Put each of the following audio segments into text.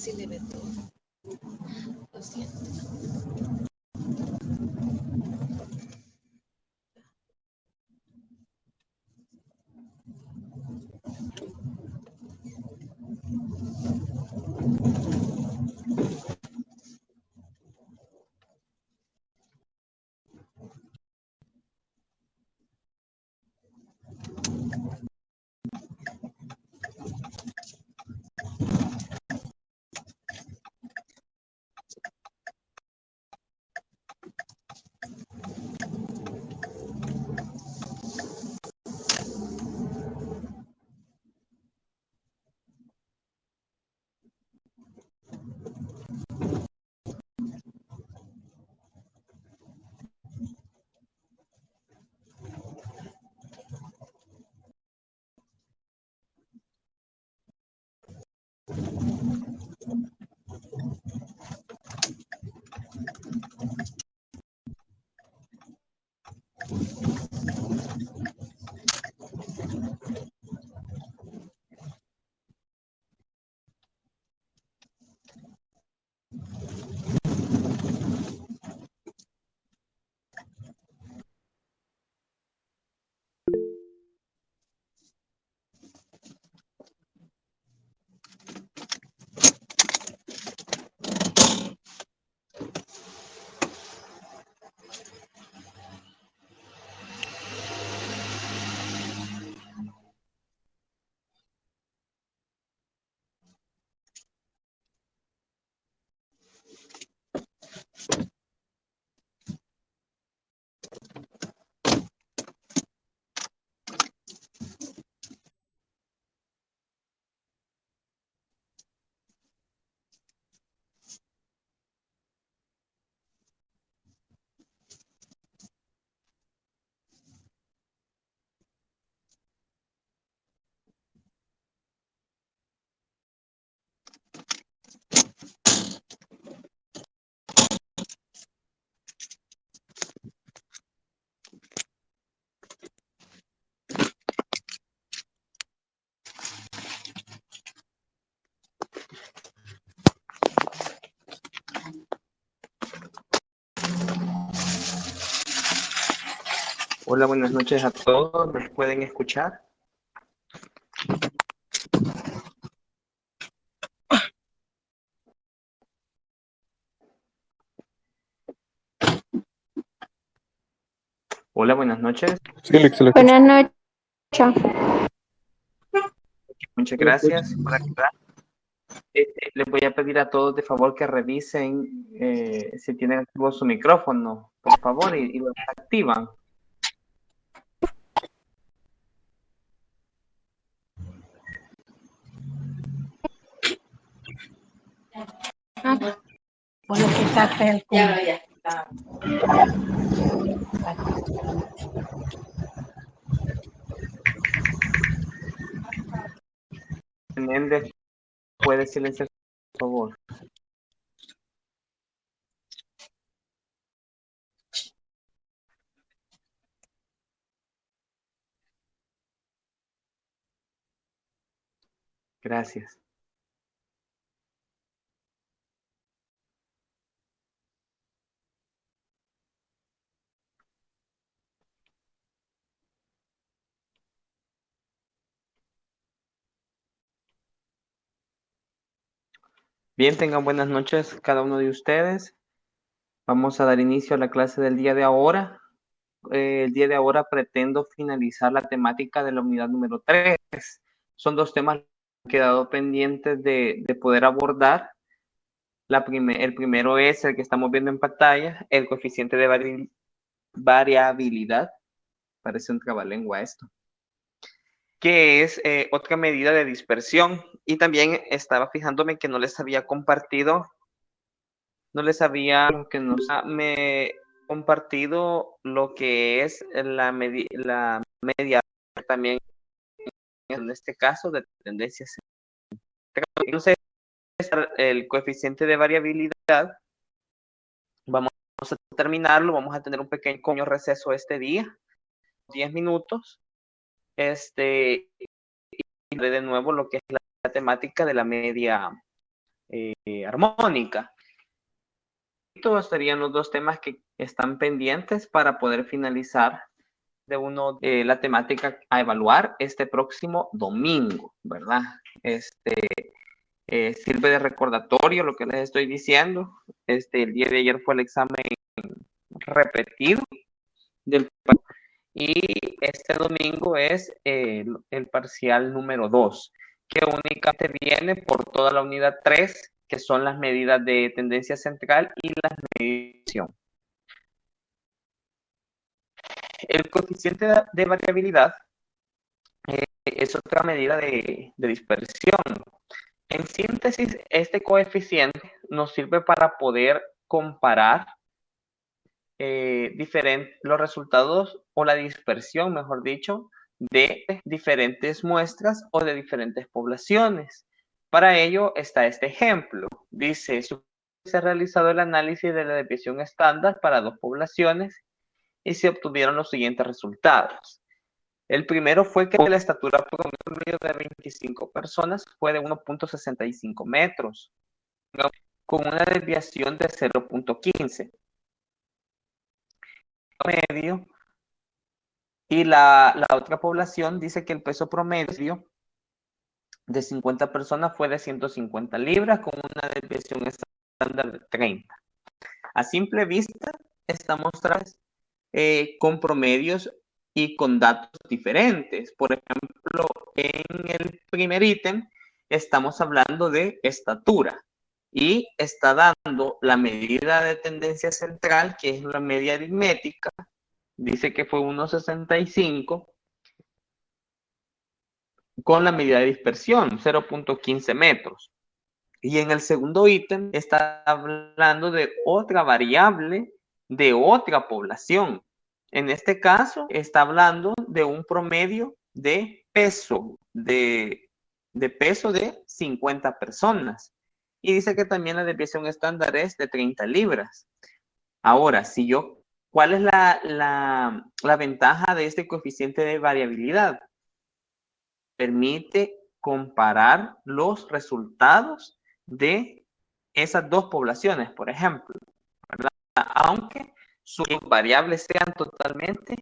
así le ve todo. Lo siento. Hola, buenas noches a todos. ¿Me pueden escuchar? Hola, buenas noches. Sí, excelente. Buenas noches. Muchas gracias por activar. Les voy a pedir a todos de favor que revisen si tienen activo su micrófono, por favor, y lo activan. Por lo que saca el Menéndez, puede silenciar, por favor. Gracias. Bien, tengan buenas noches cada uno de ustedes. Vamos a dar inicio a la clase del día de ahora. El día de ahora pretendo finalizar la temática de la unidad número 3. Son dos temas que han quedado pendientes de poder abordar. El primero es el que estamos viendo en pantalla, el coeficiente de variabilidad. Parece un trabalengua esto. Que es otra medida de dispersión. Y también estaba fijándome que no les había compartido, compartido lo que es la media también en este caso de tendencias. Entonces, el coeficiente de variabilidad, vamos a terminarlo, vamos a tener un pequeño receso este día, 10 minutos, y de nuevo lo que es la temática de la media armónica. Estos serían los dos temas que están pendientes para poder finalizar la temática a evaluar este próximo domingo, ¿verdad? Sirve de recordatorio lo que les estoy diciendo. El día de ayer fue el examen repetido y este domingo es el parcial número 2, que únicamente viene por toda la unidad 3, que son las medidas de tendencia central y las medidas. El coeficiente de variabilidad es otra medida de dispersión. En síntesis, este coeficiente nos sirve para poder comparar los resultados o la dispersión, mejor dicho, de diferentes muestras o de diferentes poblaciones. Para ello está este ejemplo. Dice, se ha realizado el análisis de la desviación estándar para 2 poblaciones y se obtuvieron los siguientes resultados. El primero fue que la estatura promedio de 25 personas fue de 1.65 metros, con una desviación de 0.15. Promedio. Y la otra población dice que el peso promedio de 50 personas fue de 150 libras, con una desviación estándar de 30. A simple vista, estamos con promedios y con datos diferentes. Por ejemplo, en el primer ítem estamos hablando de estatura y está dando la medida de tendencia central, que es la media aritmética. Dice que fue 1.65 con la medida de dispersión, 0.15 metros. Y en el segundo ítem está hablando de otra variable de otra población. En este caso está hablando de un promedio de peso, de peso de 50 personas. Y dice que también la desviación estándar es de 30 libras. Ahora, ¿cuál es la ventaja de este coeficiente de variabilidad? Permite comparar los resultados de esas 2 poblaciones, por ejemplo, ¿verdad? Aunque sus variables sean totalmente.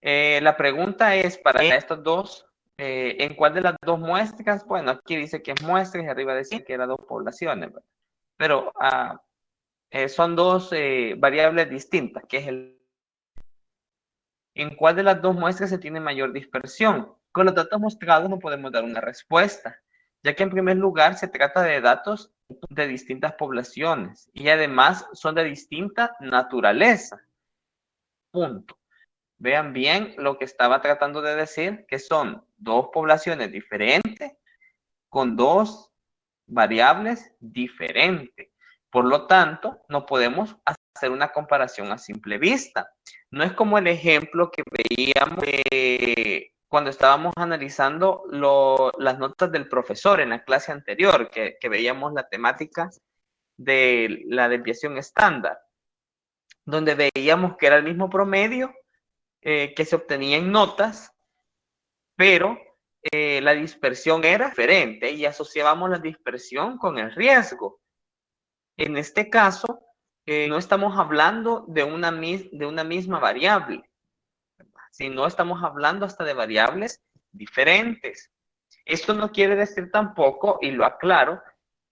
La pregunta es para estos dos, ¿en cuál de las 2 muestras? Bueno, aquí dice que es muestras y arriba dice que eran 2 poblaciones, ¿verdad? Pero son 2 variables distintas, que es ¿en cuál de las 2 muestras se tiene mayor dispersión? Con los datos mostrados no podemos dar una respuesta, ya que en primer lugar se trata de datos de distintas poblaciones y además son de distinta naturaleza. Punto. Vean bien lo que estaba tratando de decir, que son 2 poblaciones diferentes con 2 variables diferentes. Por lo tanto, no podemos hacer una comparación a simple vista. No es como el ejemplo que veíamos cuando estábamos analizando las notas del profesor en la clase anterior, que veíamos la temática de la desviación estándar, donde veíamos que era el mismo promedio que se obtenía en notas, pero la dispersión era diferente y asociábamos la dispersión con el riesgo. En este caso, no estamos hablando de una misma variable, sino estamos hablando hasta de variables diferentes. Esto no quiere decir tampoco, y lo aclaro,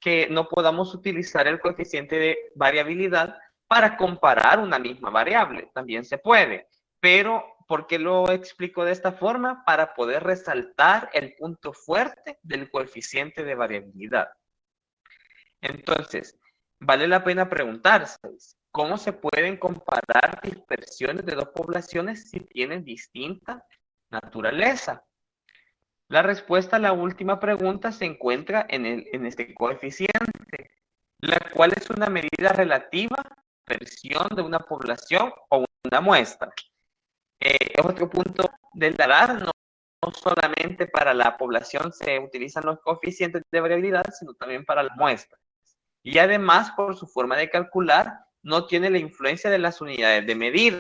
que no podamos utilizar el coeficiente de variabilidad para comparar una misma variable. También se puede, pero ¿por qué lo explico de esta forma? Para poder resaltar el punto fuerte del coeficiente de variabilidad. Entonces, vale la pena preguntarse, ¿cómo se pueden comparar dispersiones de 2 poblaciones si tienen distinta naturaleza? La respuesta a la última pregunta se encuentra en este coeficiente, la cual es una medida relativa a la dispersión de una población o una muestra. Otro punto del radar, no solamente para la población se utilizan los coeficientes de variabilidad, sino también para la muestra. Y además, por su forma de calcular, no tiene la influencia de las unidades de medida.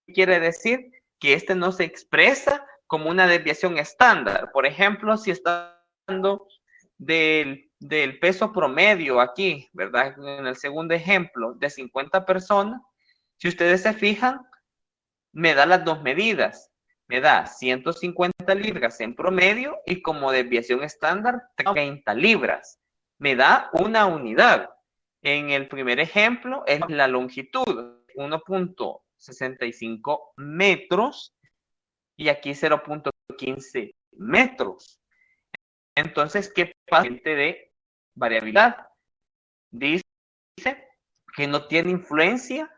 Quiere decir que este no se expresa como una desviación estándar. Por ejemplo, si está hablando del del peso promedio aquí, ¿verdad? En el segundo ejemplo, de 50 personas, si ustedes se fijan, me da las dos medidas. Me da 150 libras en promedio y como desviación estándar 30 libras. Me da una unidad. En el primer ejemplo es la longitud, 1.65 metros y aquí 0.15 metros. Entonces, ¿qué pasa de variabilidad? Dice que no tiene influencia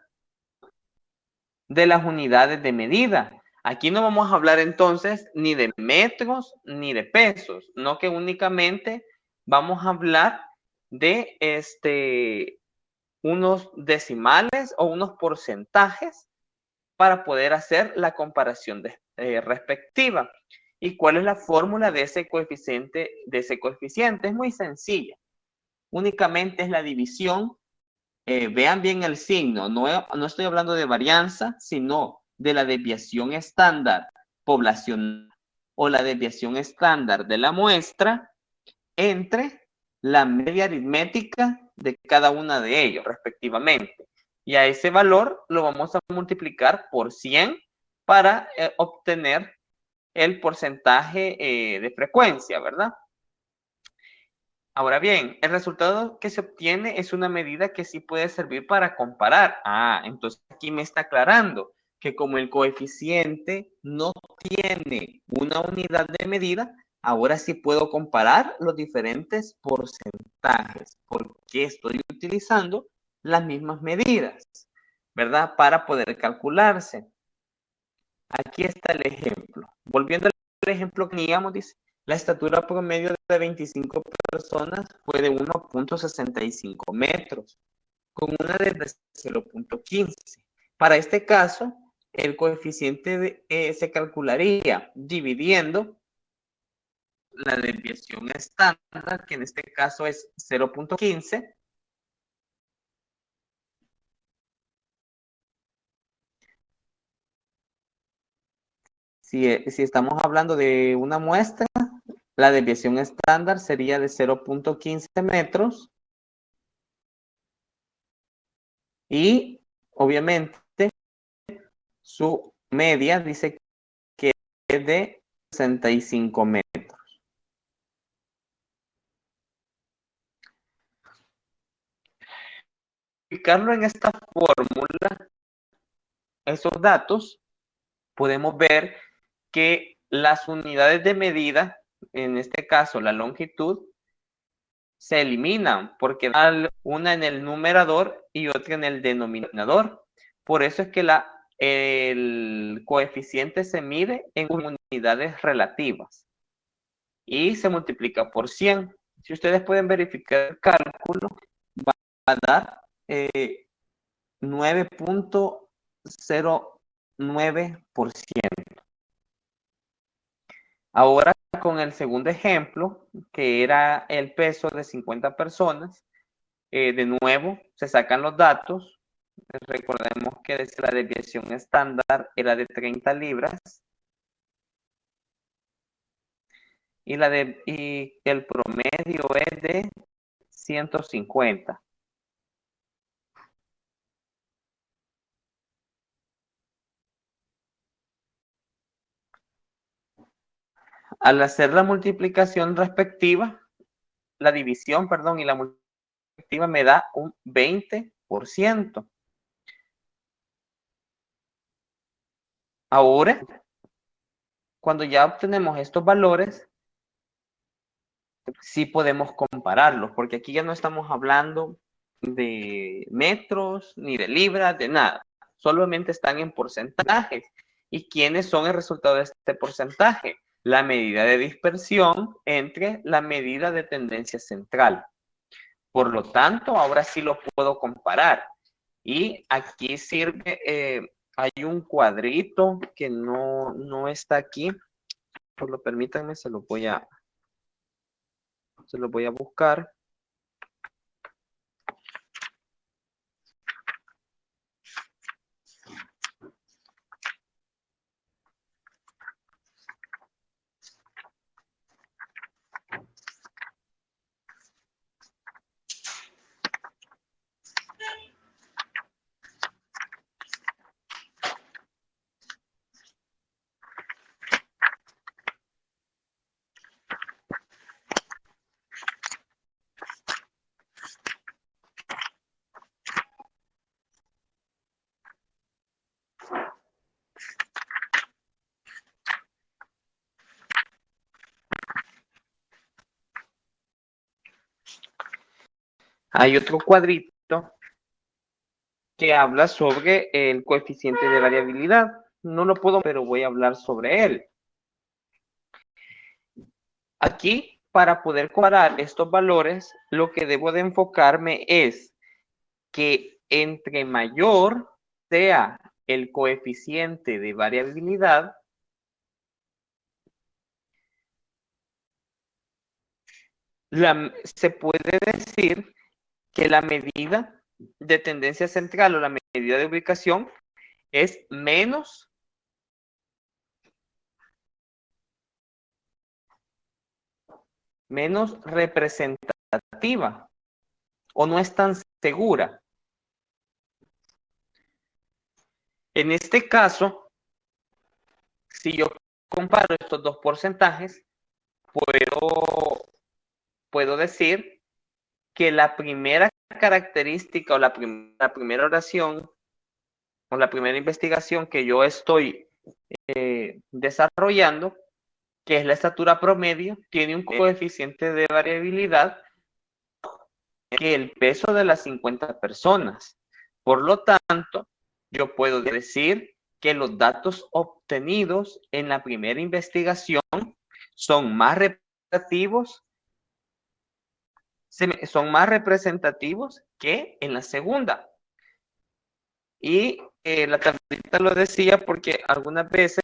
de las unidades de medida. Aquí no vamos a hablar entonces ni de metros ni de pesos, no que únicamente vamos a hablar de unos decimales o unos porcentajes para poder hacer la comparación respectiva. ¿Y cuál es la fórmula de ese coeficiente? Es muy sencilla. Únicamente es la división. Vean bien el signo. No estoy hablando de varianza, sino de la desviación estándar poblacional o la desviación estándar de la muestra entre la media aritmética de cada una de ellos, respectivamente. Y a ese valor lo vamos a multiplicar por 100 para obtener el porcentaje de frecuencia, ¿verdad? Ahora bien, el resultado que se obtiene es una medida que sí puede servir para comparar. Entonces aquí me está aclarando que como el coeficiente no tiene una unidad de medida, ahora sí puedo comparar los diferentes porcentajes porque estoy utilizando las mismas medidas, ¿verdad? Para poder calcularse. Aquí está el ejemplo. Volviendo al ejemplo que teníamos, dice, la estatura promedio de 25 personas fue de 1.65 metros, con una de 0.15. Para este caso, el coeficiente se calcularía dividiendo la desviación estándar, que en este caso es 0.15, si estamos hablando de una muestra, la desviación estándar sería de 0.15 metros y obviamente su media dice que es de 65 metros. Aplicarlo en esta fórmula, esos datos, podemos ver que las unidades de medida, en este caso la longitud, se eliminan porque hay una en el numerador y otra en el denominador. Por eso es que el coeficiente se mide en unidades relativas y se multiplica por 100. Si ustedes pueden verificar el cálculo, va a dar 9.09%. Ahora con el segundo ejemplo, que era el peso de 50 personas, de nuevo se sacan los datos. Recordemos que desde la desviación estándar era de 30 libras y el promedio es de 150. Al hacer la multiplicación respectiva, la división, perdón, y la multiplicación respectiva me da un 20%. Ahora, cuando ya obtenemos estos valores, sí podemos compararlos, porque aquí ya no estamos hablando de metros, ni de libras, de nada. Solamente están en porcentajes. ¿Y quiénes son el resultado de este porcentaje? La medida de dispersión entre la medida de tendencia central. Por lo tanto, ahora sí lo puedo comparar. Y aquí sirve, hay un cuadrito que no está aquí. Solo permítanme, se lo voy a buscar. Hay otro cuadrito que habla sobre el coeficiente de variabilidad. No lo puedo, pero voy a hablar sobre él. Aquí, para poder comparar estos valores, lo que debo de enfocarme es que entre mayor sea el coeficiente de variabilidad, se puede decir que la medida de tendencia central o la medida de ubicación es menos representativa o no es tan segura. En este caso, si yo comparo estos dos porcentajes, puedo decir que la primera característica o la primera oración o la primera investigación que yo estoy desarrollando, que es la estatura promedio, tiene un coeficiente de variabilidad que el peso de las 50 personas. Por lo tanto, yo puedo decir que los datos obtenidos en la primera investigación son más representativos que en la segunda. Y la tablita lo decía porque algunas veces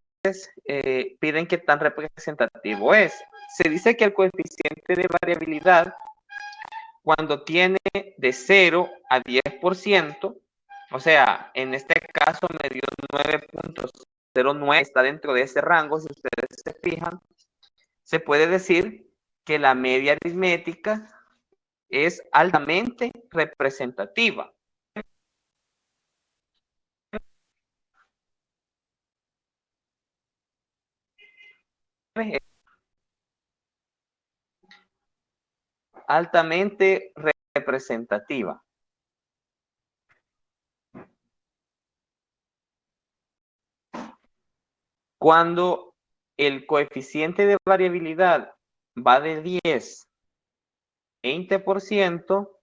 piden qué tan representativo es. Se dice que el coeficiente de variabilidad, cuando tiene de 0 a 10%, o sea, en este caso me dio 9.09, está dentro de ese rango, si ustedes se fijan, se puede decir que la media aritmética es altamente representativa. Altamente representativa. Cuando el coeficiente de variabilidad va de 10 a 20%,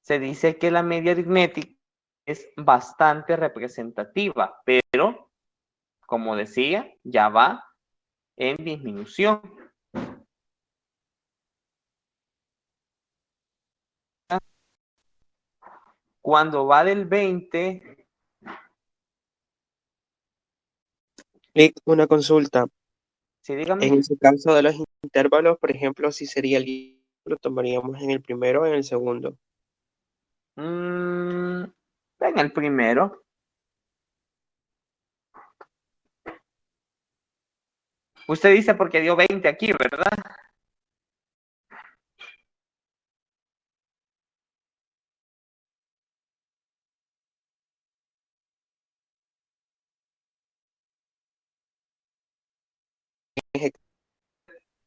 se dice que la media aritmética es bastante representativa, pero, como decía, ya va en disminución. Cuando va del 20... Una consulta. Sí, dígame. En ese caso de los intervalos, por ejemplo, si sería lo tomaríamos en el primero o en el segundo. En el primero. Usted dice porque dio 20 aquí, ¿verdad?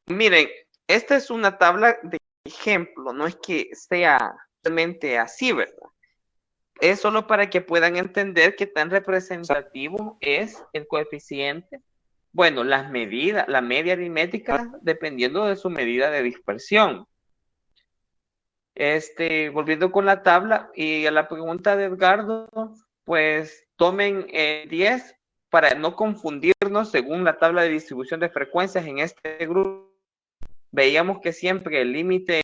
Miren, esta es una tabla de ejemplo, no es que sea realmente así, ¿verdad? Es solo para que puedan entender qué tan representativo es el coeficiente. Bueno, las medidas, la media aritmética, dependiendo de su medida de dispersión. Volviendo con la tabla y a la pregunta de Edgardo, pues tomen 10 para no confundirnos según la tabla de distribución de frecuencias en este grupo. Veíamos que siempre el límite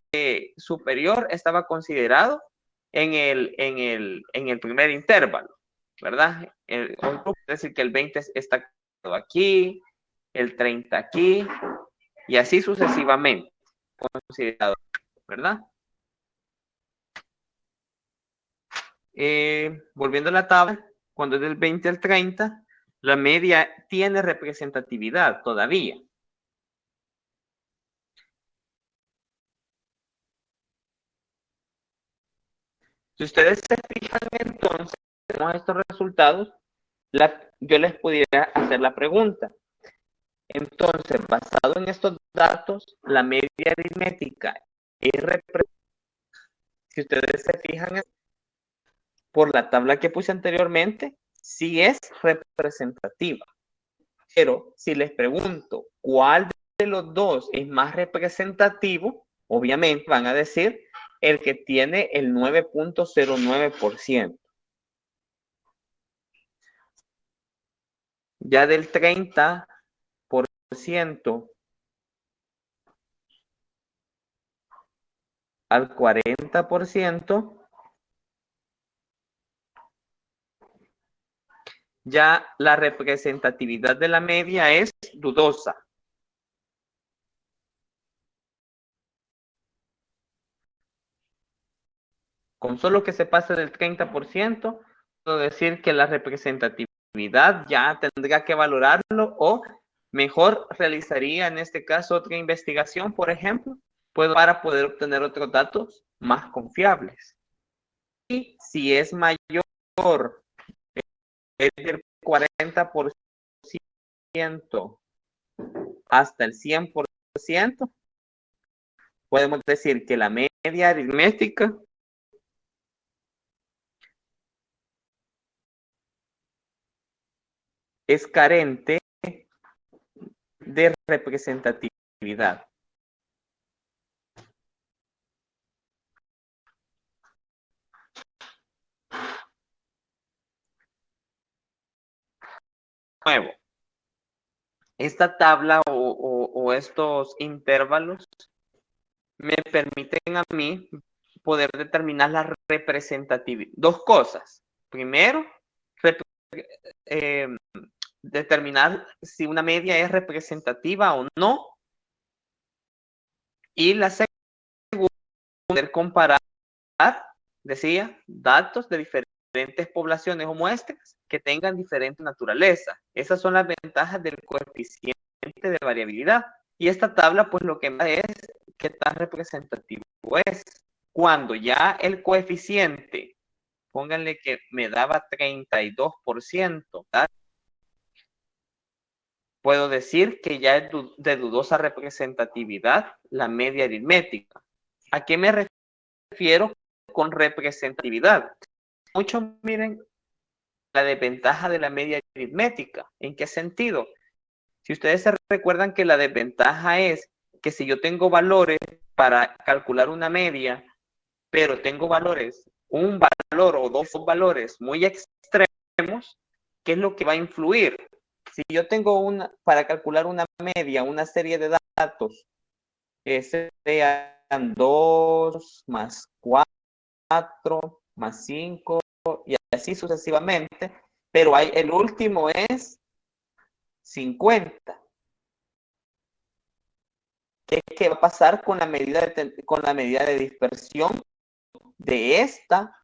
superior estaba considerado en el primer intervalo, ¿verdad? Es decir, que el 20 está aquí, el 30 aquí, y así sucesivamente, considerado, ¿verdad? Volviendo a la tabla, cuando es del 20 al 30, la media tiene representatividad todavía. Si ustedes se fijan entonces en estos resultados, yo les pudiera hacer la pregunta. Entonces, basado en estos datos, la media aritmética es representativa. Si ustedes se fijan por la tabla que puse anteriormente, sí es representativa. Pero si les pregunto cuál de los dos es más representativo, obviamente van a decir el que tiene el 9.09%. Ya del 30% al 40%, ya la representatividad de la media es dudosa. Con solo que se pase del 30%, puedo decir que la representatividad ya tendría que valorarlo, o mejor realizaría en este caso otra investigación, por ejemplo, para poder obtener otros datos más confiables. Y si es mayor, es del 40% hasta el 100%, podemos decir que la media aritmética es carente de representatividad. Nuevo, esta tabla o estos intervalos me permiten a mí poder determinar la representatividad. Dos cosas. Primero, determinar si una media es representativa o no. Y la segunda, poder comparar, decía, datos de diferentes poblaciones o muestras que tengan diferente naturaleza. Esas son las ventajas del coeficiente de variabilidad. Y esta tabla, pues lo que me da es qué tan representativo es. Cuando ya el coeficiente, pónganle que me daba 32%, ¿verdad? Puedo decir que ya es de dudosa representatividad la media aritmética. ¿A qué me refiero con representatividad? Muchos miren la desventaja de la media aritmética. ¿En qué sentido? Si ustedes se recuerdan que la desventaja es que si yo tengo valores para calcular una media, pero tengo valores, un valor o dos valores muy extremos, ¿qué es lo que va a influir? Si yo tengo para calcular una media, una serie de datos, sean 2 más 4 más 5 y así sucesivamente, pero el último es 50. ¿Qué va a pasar con la medida de dispersión de esta?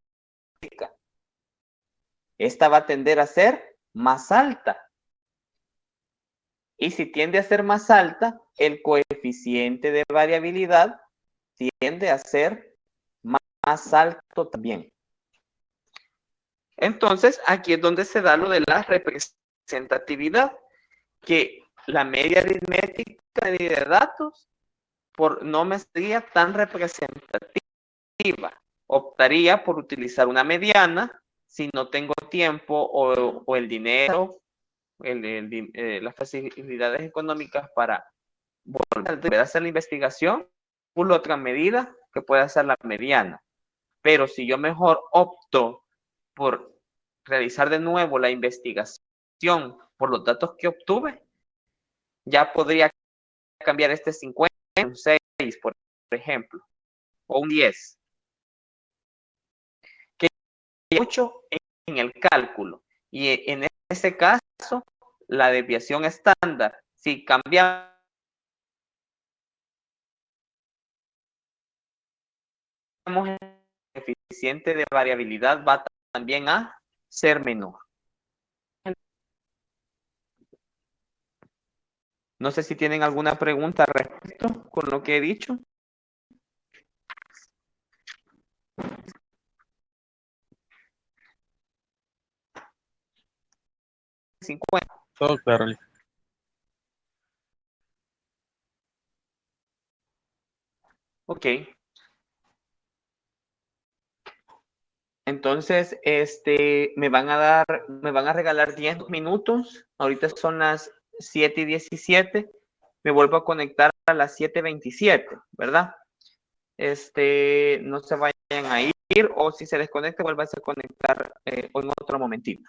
Esta va a tender a ser más alta. Y si tiende a ser más alta, el coeficiente de variabilidad tiende a ser más alto también. Entonces, aquí es donde se da lo de la representatividad, que la media aritmética de datos no me sería tan representativa. Optaría por utilizar una mediana si no tengo tiempo o el dinero, las facilidades económicas para volver a hacer la investigación, por otra medida que pueda ser la mediana. Pero si yo mejor opto por realizar de nuevo la investigación por los datos que obtuve, ya podría cambiar este 50 en un 6, por ejemplo, o un 10. Que es mucho en el cálculo. Y en ese caso, la desviación estándar, si cambiamos el coeficiente de variabilidad, va también a ser menor. No sé si tienen alguna pregunta al respecto con lo que he dicho. 50. Todo claro. Ok. Entonces, me van a regalar 10 minutos. Ahorita son las 7:17. Me vuelvo a conectar a las 7:27, ¿verdad? no se vayan a ir, o si se desconecta, vuelvan a conectar en otro momentito.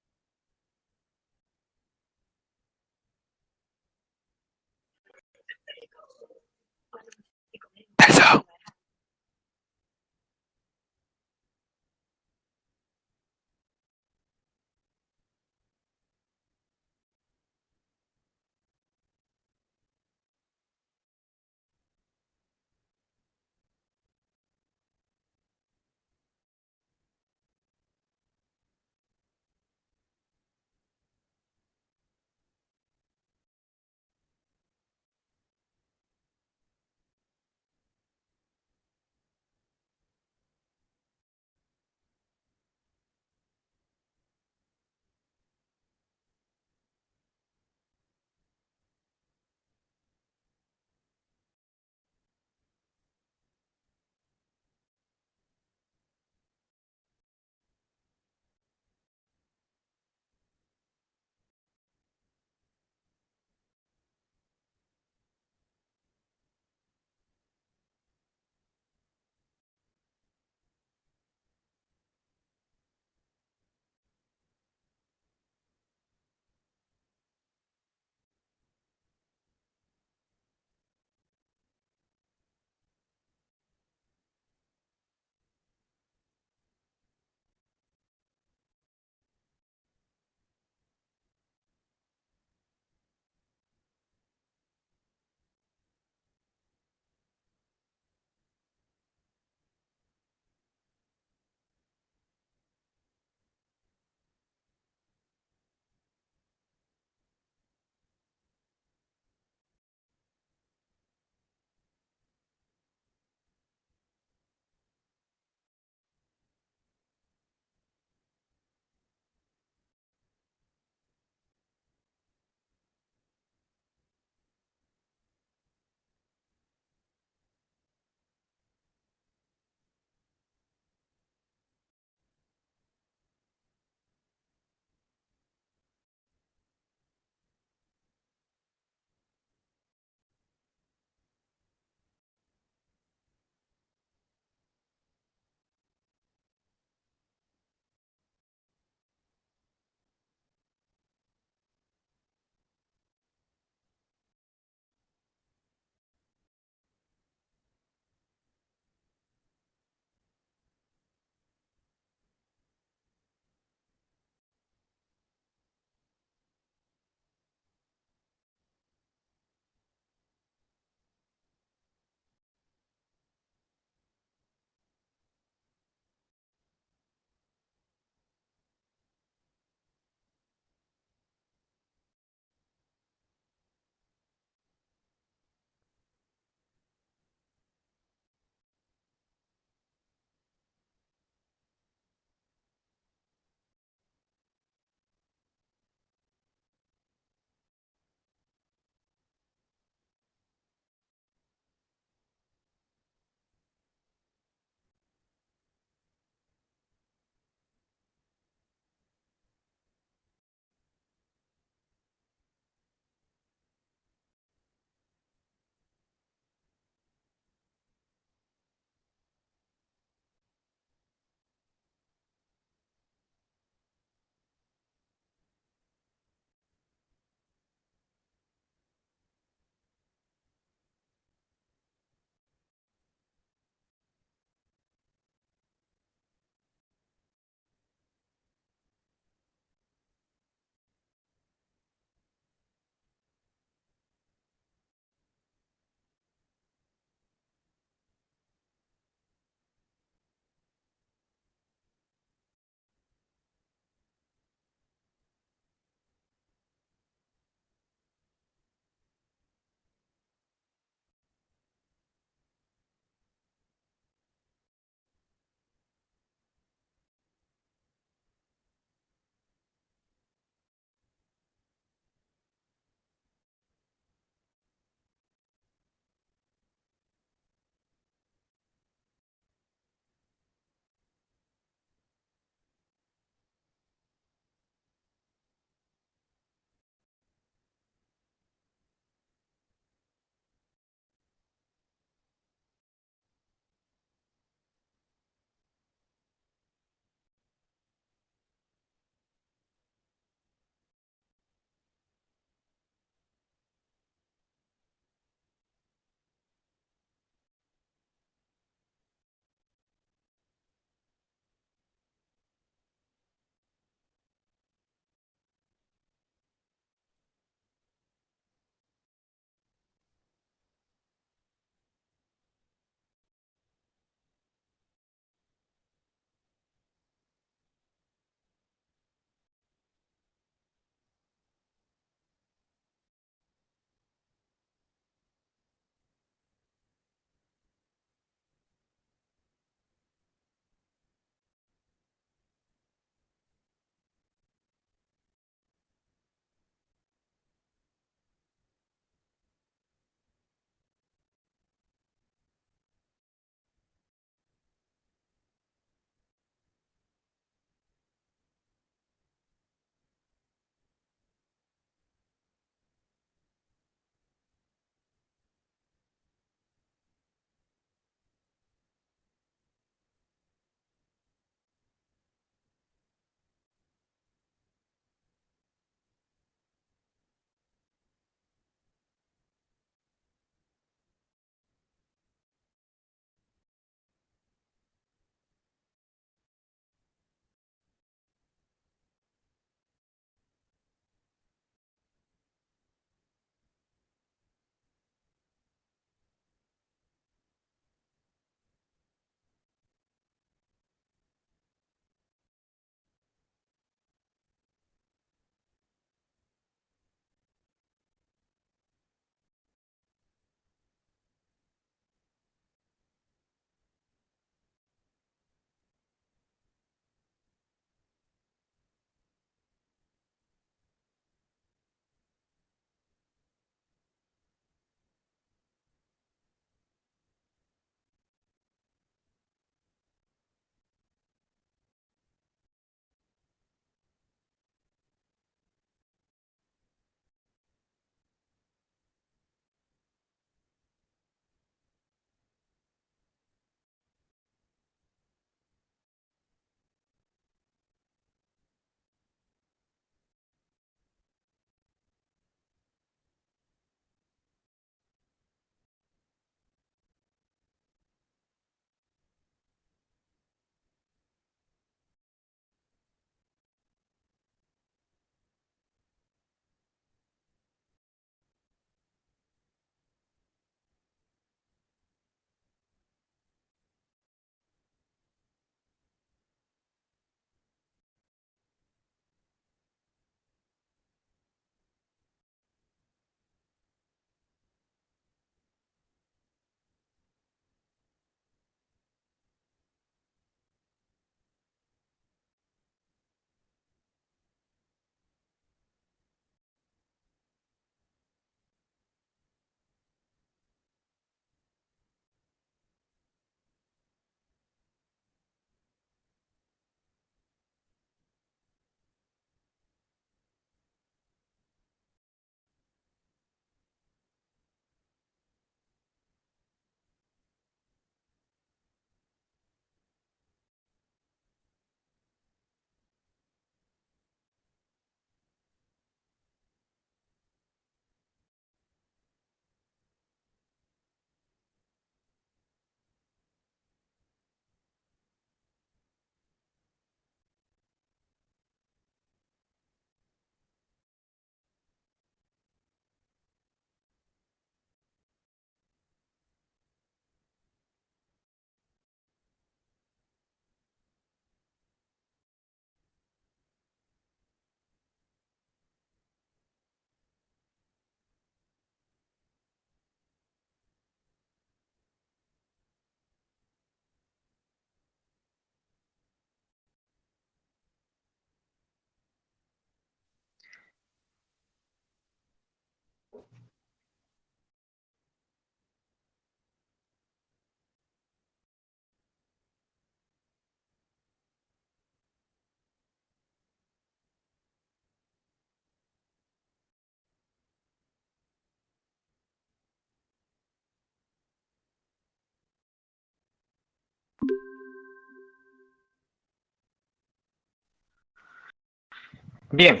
Bien,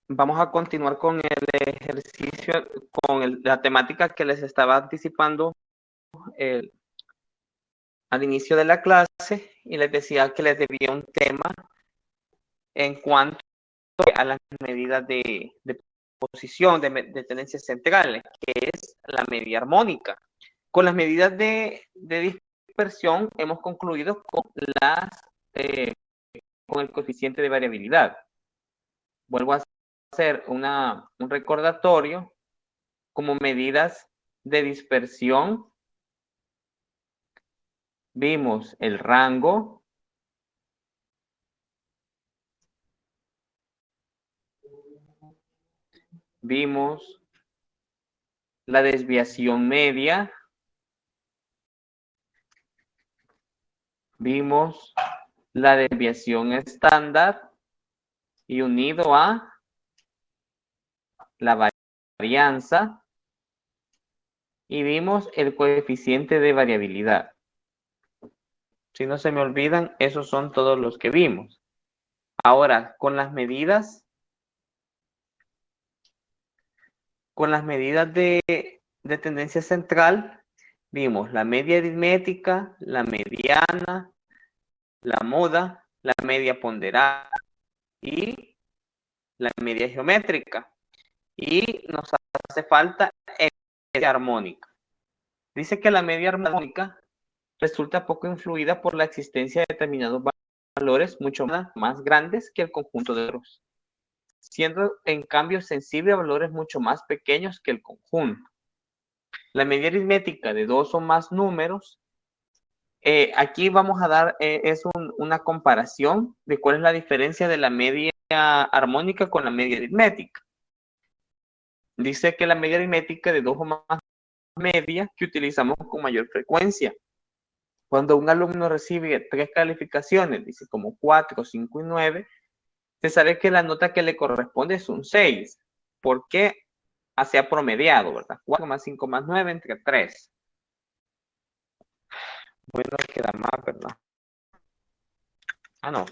vamos a continuar con el ejercicio, con la temática que les estaba anticipando al inicio de la clase, y les decía que les debía un tema en cuanto a las medidas de posición, de tendencias centrales, que es la media armónica. Con las medidas de dispersión hemos concluido con el coeficiente de variabilidad. Vuelvo a hacer un recordatorio. Como medidas de dispersión, vimos el rango, vimos la desviación media, vimos la desviación estándar y unido a la varianza, y vimos el coeficiente de variabilidad. Si no se me olvidan, esos son todos los que vimos. Ahora, con las medidas de tendencia central, vimos la media aritmética, la mediana, la moda, la media ponderada y la media geométrica. Y nos hace falta la media armónica. Dice que la media armónica resulta poco influida por la existencia de determinados valores mucho más grandes que el conjunto de otros, siendo en cambio sensible a valores mucho más pequeños que el conjunto. La media aritmética de dos o más números, aquí vamos a dar una comparación de cuál es la diferencia de la media armónica con la media aritmética. Dice que la media aritmética de dos o más media que utilizamos con mayor frecuencia. Cuando un alumno recibe 3 calificaciones, dice como 4, 5 y 9, se sabe que la nota que le corresponde es un 6. ¿Por qué? Se ha promediado, ¿verdad? 4 más 5 más 9 entre 3. Bueno, queda más, ¿verdad? No.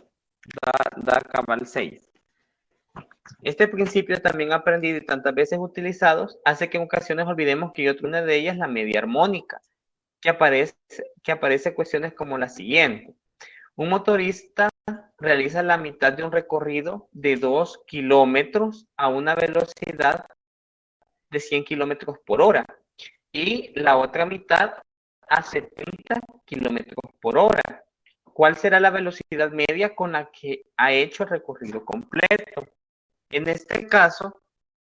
Da cabal 6. Este principio también aprendido y tantas veces utilizado hace que en ocasiones olvidemos que una de ellas es la media armónica, que aparece cuestiones como la siguiente. Un motorista realiza la mitad de un recorrido de 2 kilómetros a una velocidad de 100 kilómetros por hora y la otra mitad a 70 kilómetros por hora. ¿Cuál será la velocidad media con la que ha hecho el recorrido completo? En este caso,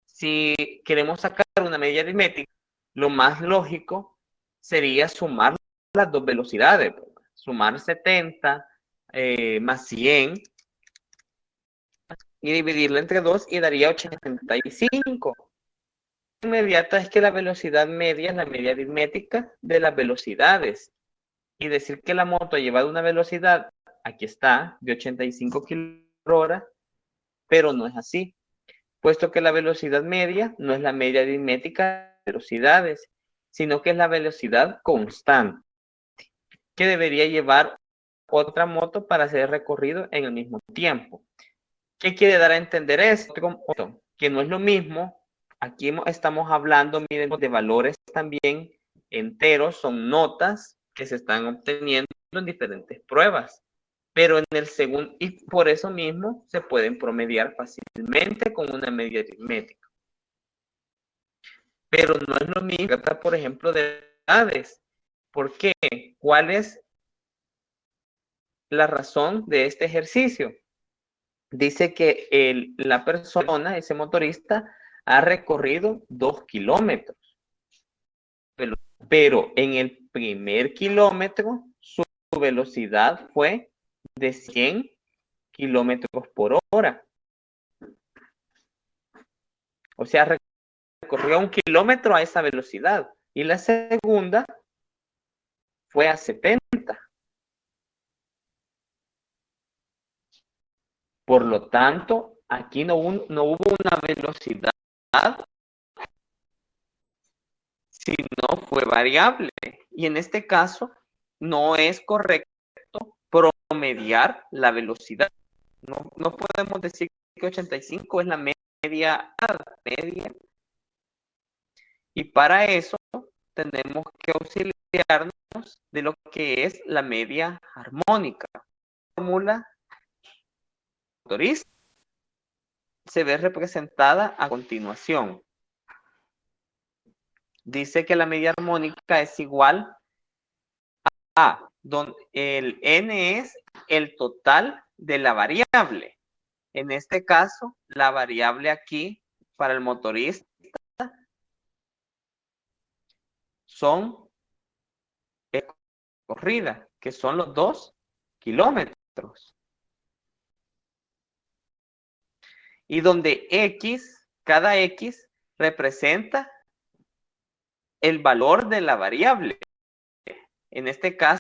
si queremos sacar una media aritmética, lo más lógico sería sumar las dos velocidades, sumar 70 más 100 y dividirla entre 2 y daría 85. Inmediata es que la velocidad media es la media aritmética de las velocidades, y decir que la moto ha llevado una velocidad, aquí está, de 85 km por hora, pero no es así, puesto que la velocidad media no es la media aritmética de velocidades, sino que es la velocidad constante que debería llevar otra moto para hacer el recorrido en el mismo tiempo. ¿Qué quiere dar a entender esto? Que no es lo mismo. Aquí estamos hablando, miren, de valores también enteros, son notas que se están obteniendo en diferentes pruebas. Pero en el segundo, y por eso mismo se pueden promediar fácilmente con una media aritmética. Pero no es lo mismo, por ejemplo, de edades. ¿Por qué? ¿Cuál es la razón de este ejercicio? Dice que la persona, ese motorista, ha recorrido 2 kilómetros. Pero en el primer kilómetro, su velocidad fue de 100 kilómetros por hora. O sea, recorrió 1 kilómetro a esa velocidad. Y la segunda fue a 70. Por lo tanto, aquí no hubo una velocidad, sino fue variable. Y en este caso, no es correcto promediar la velocidad. No podemos decir que 85 es la media. Y para eso tenemos que auxiliarnos de lo que es la media armónica. La fórmula motorista se ve representada a continuación. Dice que la media armónica es igual a donde el n es el total de la variable. En este caso, la variable aquí para el motorista son corrida, que son los 2 kilómetros. Y donde X, cada X representa el valor de la variable. En este caso,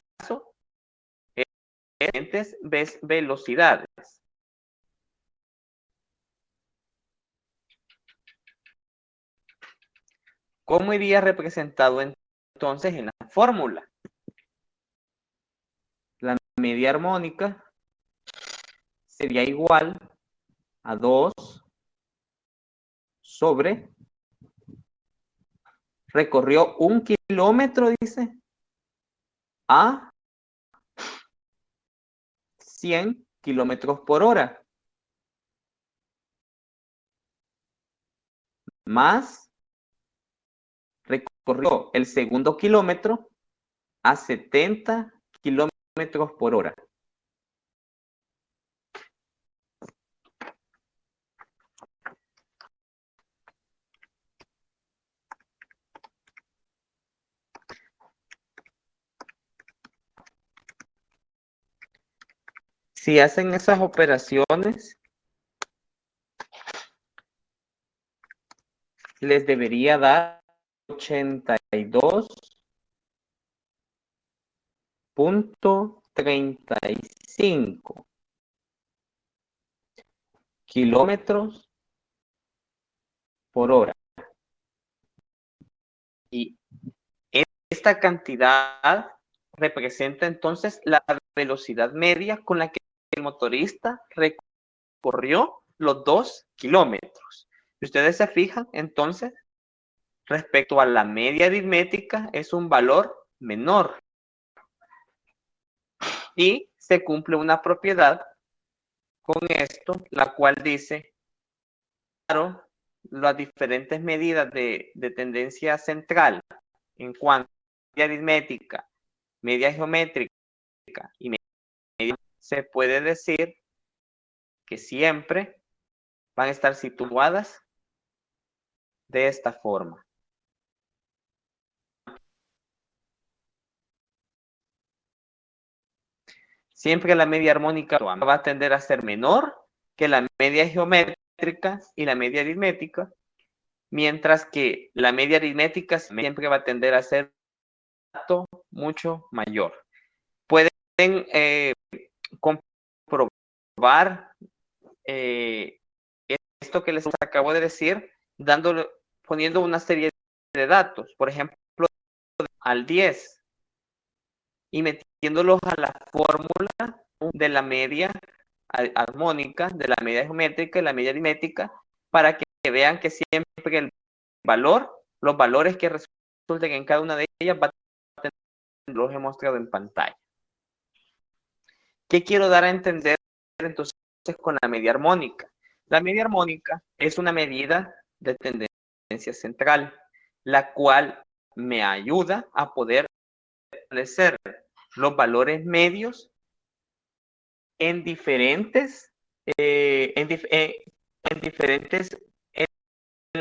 diferentes velocidades. ¿Cómo iría representado entonces en la fórmula? La media armónica sería igual a 2 sobre, recorrió 1 kilómetro, dice, a 100 kilómetros por hora. Más recorrió el segundo kilómetro a 70 kilómetros por hora. Si hacen esas operaciones, les debería dar 82.35 kilómetros por hora. Y esta cantidad representa entonces la velocidad media con la que el motorista recorrió los 2 kilómetros. Si ustedes se fijan, entonces, respecto a la media aritmética, es un valor menor. Y se cumple una propiedad con esto, la cual dice, claro, las diferentes medidas de tendencia central en cuanto a media aritmética, media geométrica y media, se puede decir que siempre van a estar situadas de esta forma. Siempre la media armónica va a tender a ser menor que la media geométrica y la media aritmética, mientras que la media aritmética siempre va a tender a ser mucho mayor. Pueden comprobar esto que les acabo de decir, poniendo una serie de datos, por ejemplo, al 10 y metiéndolos a la fórmula de la media armónica, de la media geométrica y la media aritmética, para que vean que siempre el valor, los valores que resulten en cada una de ellas, va a tener, los he mostrado en pantalla. ¿Qué quiero dar a entender entonces con la media armónica? La media armónica es una medida de tendencia central, la cual me ayuda a poder establecer los valores medios en diferentes, en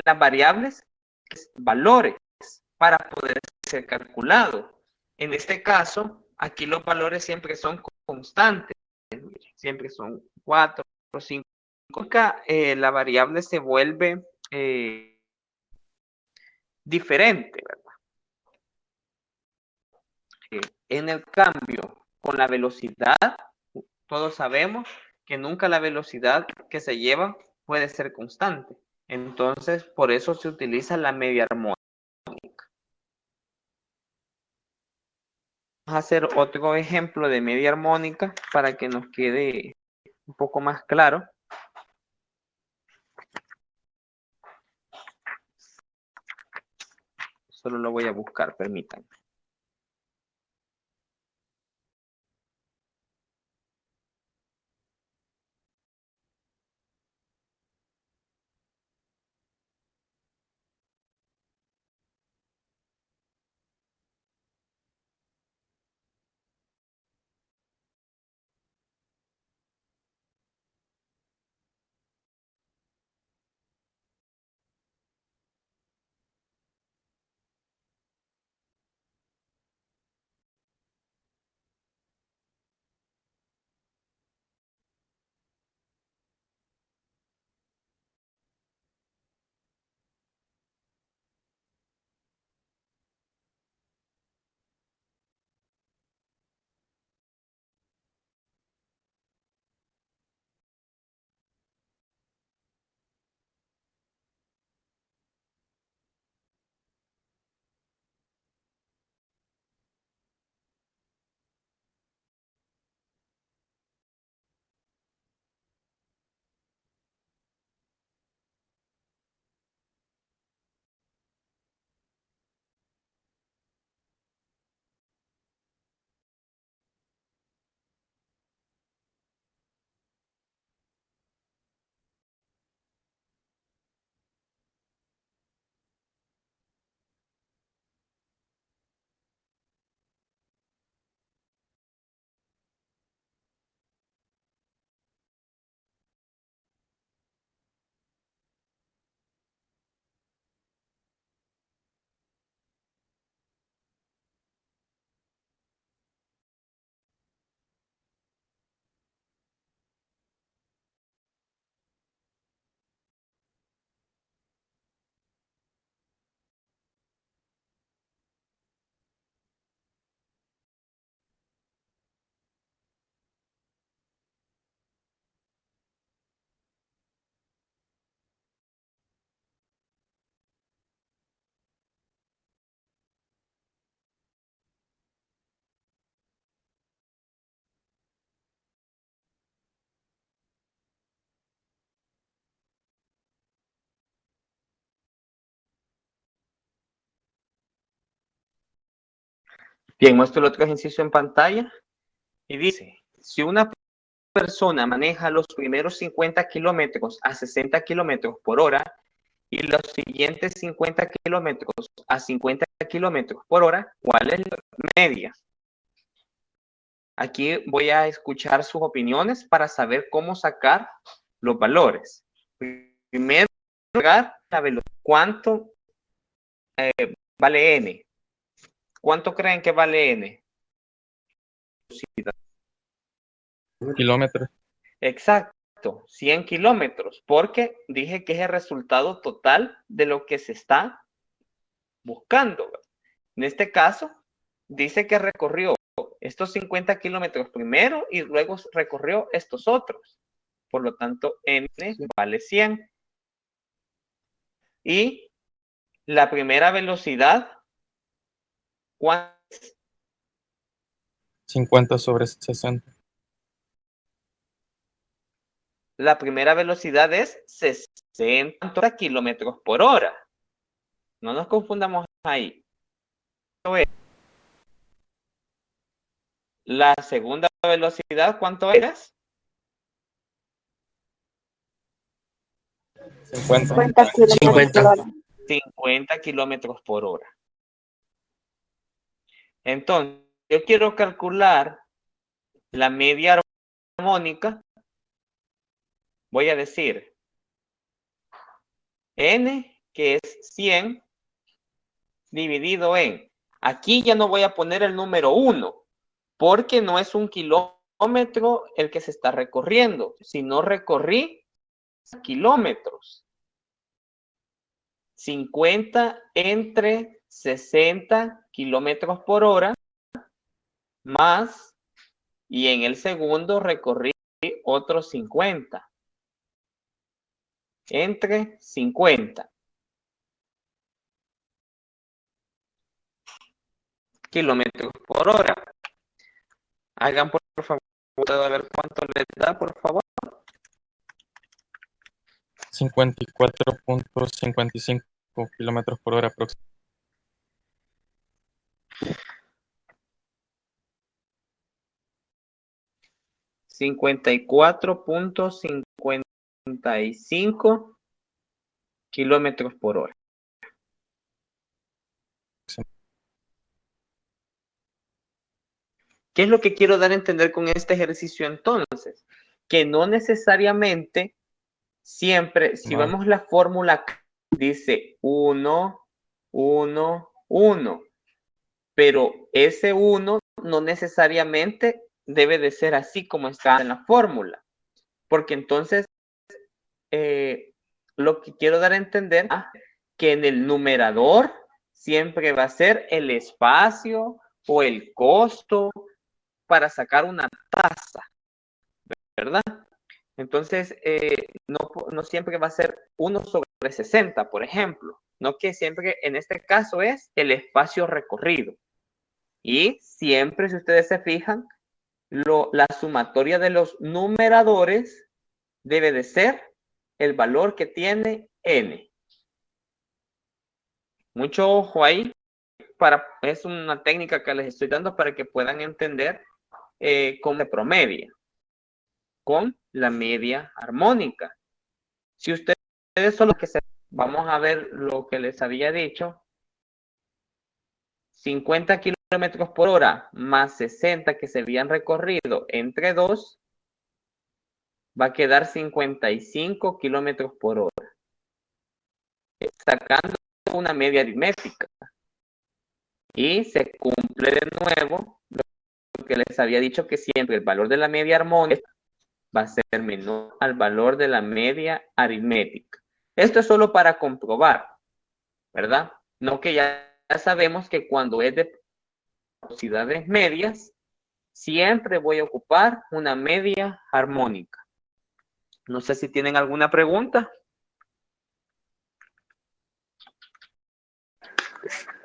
las variables, valores para poder ser calculado. En este caso, aquí los valores siempre son constantes, siempre son 4 o 5. La variable se vuelve diferente, ¿verdad? En el cambio, con la velocidad, todos sabemos que nunca la velocidad que se lleva puede ser constante. Entonces, por eso se utiliza la media armónica. Vamos a hacer otro ejemplo de media armónica para que nos quede un poco más claro. Solo lo voy a buscar, permítanme. Bien, muestro el otro ejercicio en pantalla y dice, si una persona maneja los primeros 50 kilómetros a 60 kilómetros por hora y los siguientes 50 kilómetros a 50 kilómetros por hora, ¿cuál es la media? Aquí voy a escuchar sus opiniones para saber cómo sacar los valores. Primero, la velocidad. ¿Cuánto vale n? ¿Cuánto creen que vale n? Kilómetros. Exacto, 100 kilómetros, porque dije que es el resultado total de lo que se está buscando. En este caso, dice que recorrió estos 50 kilómetros primero y luego recorrió estos otros. Por lo tanto, n vale 100. Y la primera velocidad, ¿cuánto es? 50 sobre 60. La primera velocidad es 60 kilómetros por hora. No nos confundamos ahí. La segunda velocidad, ¿cuánto es? 50. 50 kilómetros por hora. Entonces, yo quiero calcular la media armónica. Voy a decir n, que es 100, dividido en, aquí ya no voy a poner el número 1, porque no es un kilómetro el que se está recorriendo, sino recorrí kilómetros. 50 entre 60 kilómetros por hora, más, y en el segundo recorrí otros 50. Entre 50 kilómetros por hora. Hagan por favor, a ver cuánto les da, por favor. 54.55 kilómetros por hora aproximadamente. 54.55 kilómetros por hora. ¿Qué es lo que quiero dar a entender con este ejercicio entonces? Que no necesariamente siempre, si vemos la fórmula, dice 1, 1, 1, pero ese 1 no necesariamente debe de ser así como está en la fórmula, porque entonces lo que quiero dar a entender es que en el numerador siempre va a ser el espacio o el costo para sacar una tasa, ¿verdad? Entonces, no siempre va a ser 1 sobre 60, por ejemplo, no, que siempre en este caso es el espacio recorrido. Y siempre, si ustedes se fijan, la sumatoria de los numeradores debe de ser el valor que tiene n. Mucho ojo ahí, es una técnica que les estoy dando para que puedan entender cómo se promedia con la media armónica. Si ustedes son los que vamos a ver lo que les había dicho, 50 kilómetros por hora más 60 que se habían recorrido entre 2, va a quedar 55 kilómetros por hora. Sacando una media aritmética. Y se cumple de nuevo lo que les había dicho, que siempre el valor de la media armónica va a ser menor al valor de la media aritmética. Esto es solo para comprobar, ¿verdad? No, que ya sabemos que cuando es de velocidades medias, siempre voy a ocupar una media armónica. No sé si tienen alguna pregunta.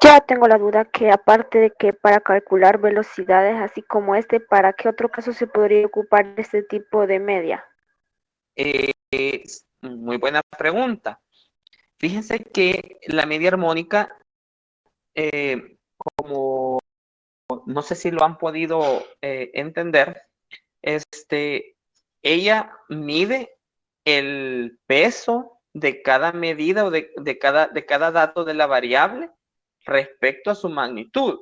Ya tengo la duda que aparte de que para calcular velocidades así como ¿para qué otro caso se podría ocupar este tipo de media? Muy buena pregunta. Fíjense que la media armónica, como no sé si lo han podido entender, ella mide el peso de cada medida o de cada dato de la variable respecto a su magnitud.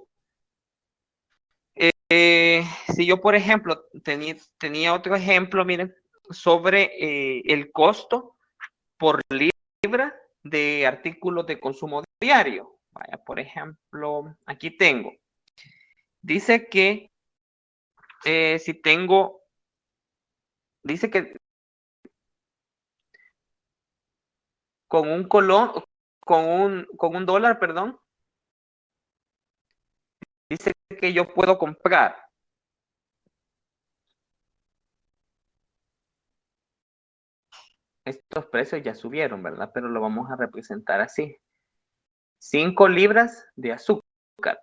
Si yo, por ejemplo, tenía otro ejemplo, miren, sobre el costo por libra de artículos de consumo diario. Vaya, por ejemplo, aquí tengo. Dice que dice que con un dólar, perdón, dice que yo puedo comprar estos precios ya subieron, ¿verdad? Pero lo vamos a representar así. 5 libras de azúcar.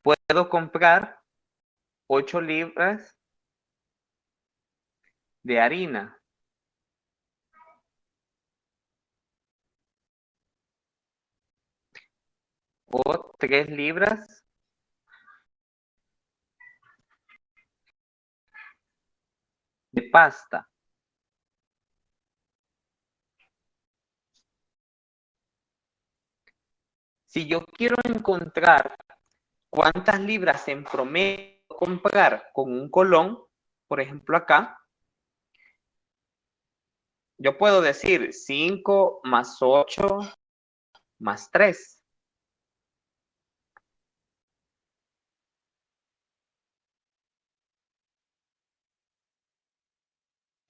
Puedo comprar 8 libras de harina. O 3 libras de pasta. Si yo quiero encontrar cuántas libras en promedio comprar con un colón, por ejemplo acá, yo puedo decir 5 más 8 más 3.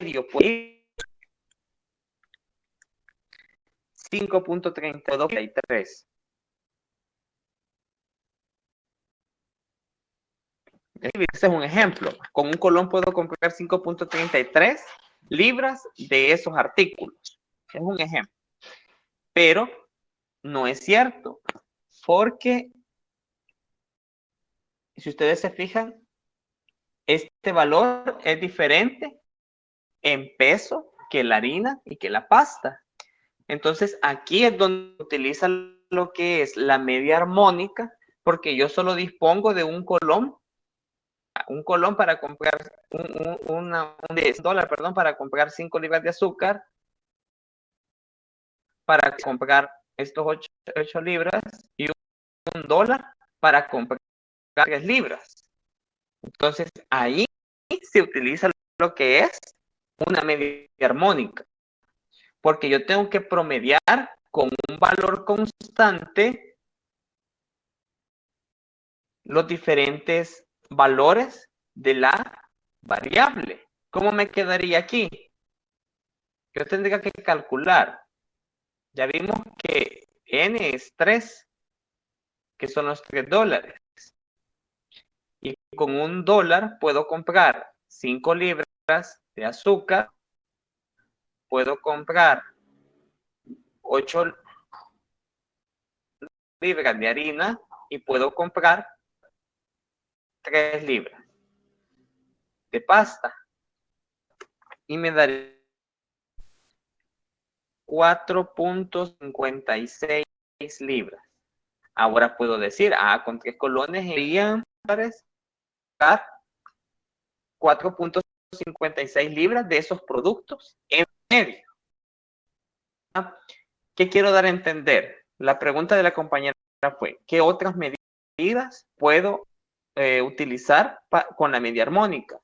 Yo puedo 5.32. Ese es un ejemplo. Con un colón puedo comprar 5.33 libras de esos artículos. Es un ejemplo. Pero no es cierto. Porque si ustedes se fijan, valor es diferente en peso que la harina y que la pasta. Entonces aquí es donde utiliza lo que es la media armónica, porque yo solo dispongo de un colón para comprar un $10, perdón, para comprar 5 libras de azúcar, para comprar estos 8 libras y $1 para comprar 3 libras. Entonces ahí se utiliza lo que es una media armónica, porque yo tengo que promediar con un valor constante los diferentes valores de la variable. ¿Cómo me quedaría aquí? Yo tendría que calcular. Ya vimos que N es 3, que son los $3. Y con $1 puedo comprar 5 libras de azúcar, puedo comprar 8 libras de harina y puedo comprar 3 libras de pasta. Y me daría 4.56 libras. Ahora puedo decir, con 3 colones serían 4.56 libras de esos productos en medio. ¿Qué quiero dar a entender? La pregunta de la compañera fue, ¿qué otras medidas puedo utilizar con la media armónica?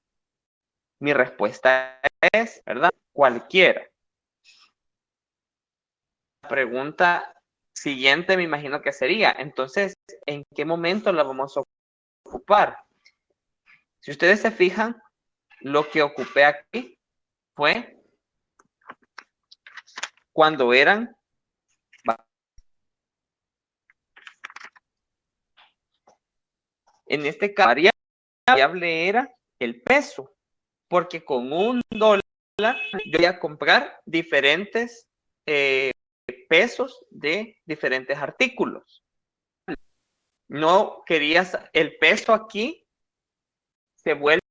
Mi respuesta es, ¿verdad? Cualquiera. La pregunta siguiente me imagino que sería, entonces, ¿en qué momento la vamos a ocupar? Si ustedes se fijan, lo que ocupé aquí fue cuando eran, en este caso, la variable era el peso, porque con $1 yo voy a comprar diferentes pesos de diferentes artículos. No querías, el peso aquí se vuelve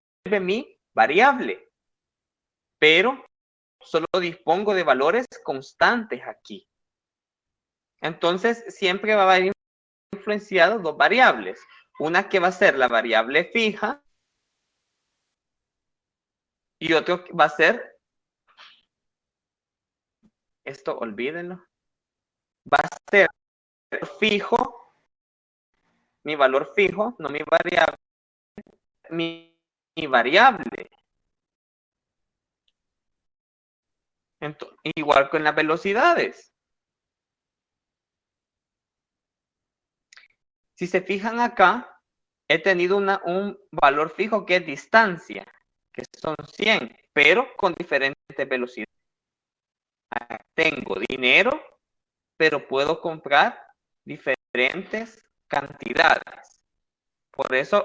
mi variable, pero solo dispongo de valores constantes aquí. Entonces, siempre va a haber influenciado dos variables. Una que va a ser la variable fija y otro va a ser, esto olvídenlo, va a ser fijo, mi valor fijo, no mi variable, mi variable. Entonces, igual con las velocidades. Si se fijan acá, he tenido un valor fijo que es distancia, que son 100, pero con diferentes velocidades. Tengo dinero, pero puedo comprar diferentes cantidades. Por eso